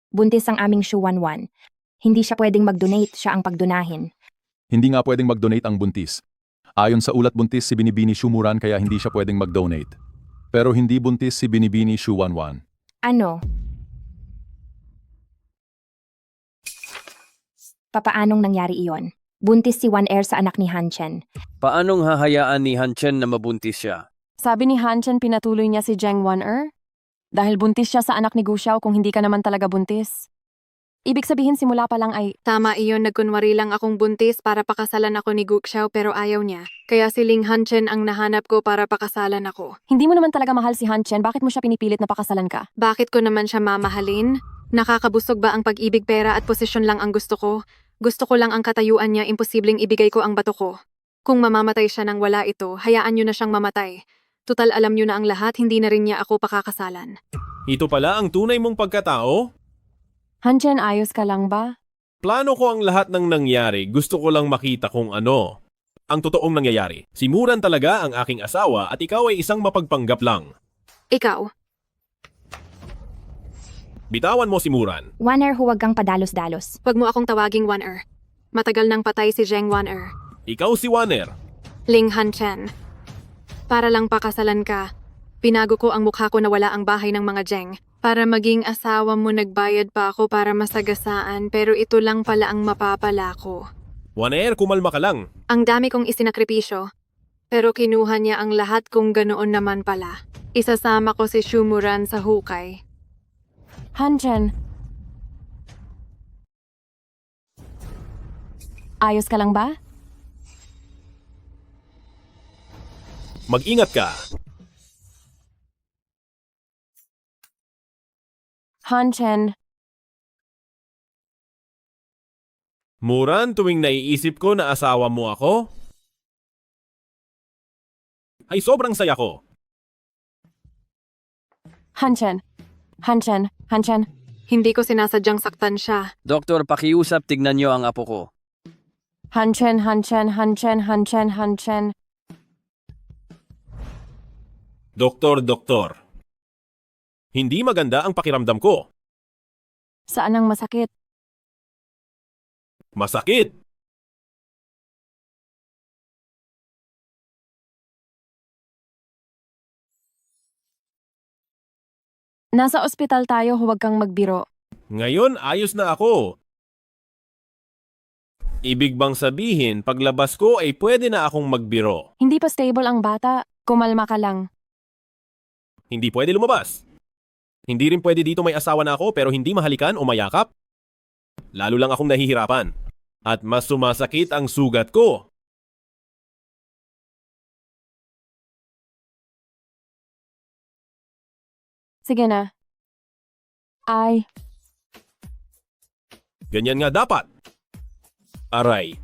Buntis ang aming Shu 11. Hindi siya pwedeng mag-donate, siya ang pagdunahin. Hindi nga pwedeng mag-donate ang buntis. Ayon sa ulat, buntis si Binibini Shumuran kaya hindi siya pwedeng mag-donate. Pero hindi buntis si Binibini Shu 11. Ano? Papaanong nangyari iyon? Buntis si Wan'er sa anak ni Hanchen. Paanong hahayaan ni Han Chen na mabuntis siya? Sabi ni Hanchen, pinatuloy niya si Zheng Wan'er. Dahil buntis siya sa anak ni Gu Xiao kung hindi ka naman talaga buntis. Ibig sabihin simula pa lang ay, Tama iyon, nagkunwari lang akong buntis para pakasalan ako ni Guxiao pero ayaw niya. Kaya si Ling Hanchen ang nahanap ko para pakasalan ako. hindi mo naman talaga mahal si Hanchen, bakit mo siya pinipilit na pakasalan ka? Bakit ko naman siya mamahalin? Nakakabusog ba ang pag-ibig, pera at posisyon lang ang gusto ko? Gusto ko lang ang katayuan niya, imposibleng ibigay ko ang bato ko. Kung mamamatay siya nang wala ito, hayaan niyo na siyang mamatay. Tutal alam niyo na ang lahat, hindi na rin niya ako pakakasalan. Ito pala ang tunay mong pagkatao? Hanchen, ayos ka lang ba? Plano ko ang lahat ng nangyari. Gusto ko lang makita kung ano ang totoong nangyayari. Si Muran talaga ang aking asawa at ikaw ay isang mapagpanggap lang. Ikaw, Bitawan mo si Muran. 1R, huwag kang padalos-dalos. wag mo akong tawaging 1Er. Matagal nang patay si Zheng 1Er. Ikaw si Waner. Ling Hanchen. Para lang pakasalan ka, pinago ko ang mukha ko na wala ang bahay ng mga Zheng. Para maging asawa mo, nagbayad pa ako para masagasaan, pero ito lang pala ang mapapala ko. Waner, kumalma ka lang. Ang dami kong isinakripisyo, pero kinuha niya ang lahat kung ganoon naman pala. Isasama ko si Shumuran sa hukay. Hanchen. Ayos ka lang ba? Mag-ingat ka. Hanchen. Muran, tuwing naiisip ko na asawa mo ako, ay sobrang saya ko. Hanchen. Hanchen. Hanchen. Hindi ko sinasadyang saktan siya. Doktor, pakiusap, tignan niyo ang apo ko. Hanchen. Hanchen. Hanchen. Hanchen. Hanchen. Doktor. Hindi maganda ang pakiramdam ko. Saan ang masakit? Masakit. Nasa ospital tayo, huwag kang magbiro. Ngayon, ayos na ako. Ibig bang sabihin, paglabas ko ay pwede na akong magbiro. Hindi pa stable ang bata, kumalma ka lang. Hindi pwede lumabas. Hindi rin pwede dito may asawa na ako pero hindi mahalikan o mayakap. Lalo lang akong nahihirapan. At mas sumasakit ang sugat ko. Sige na. Ay, Ganyan nga dapat. Aray.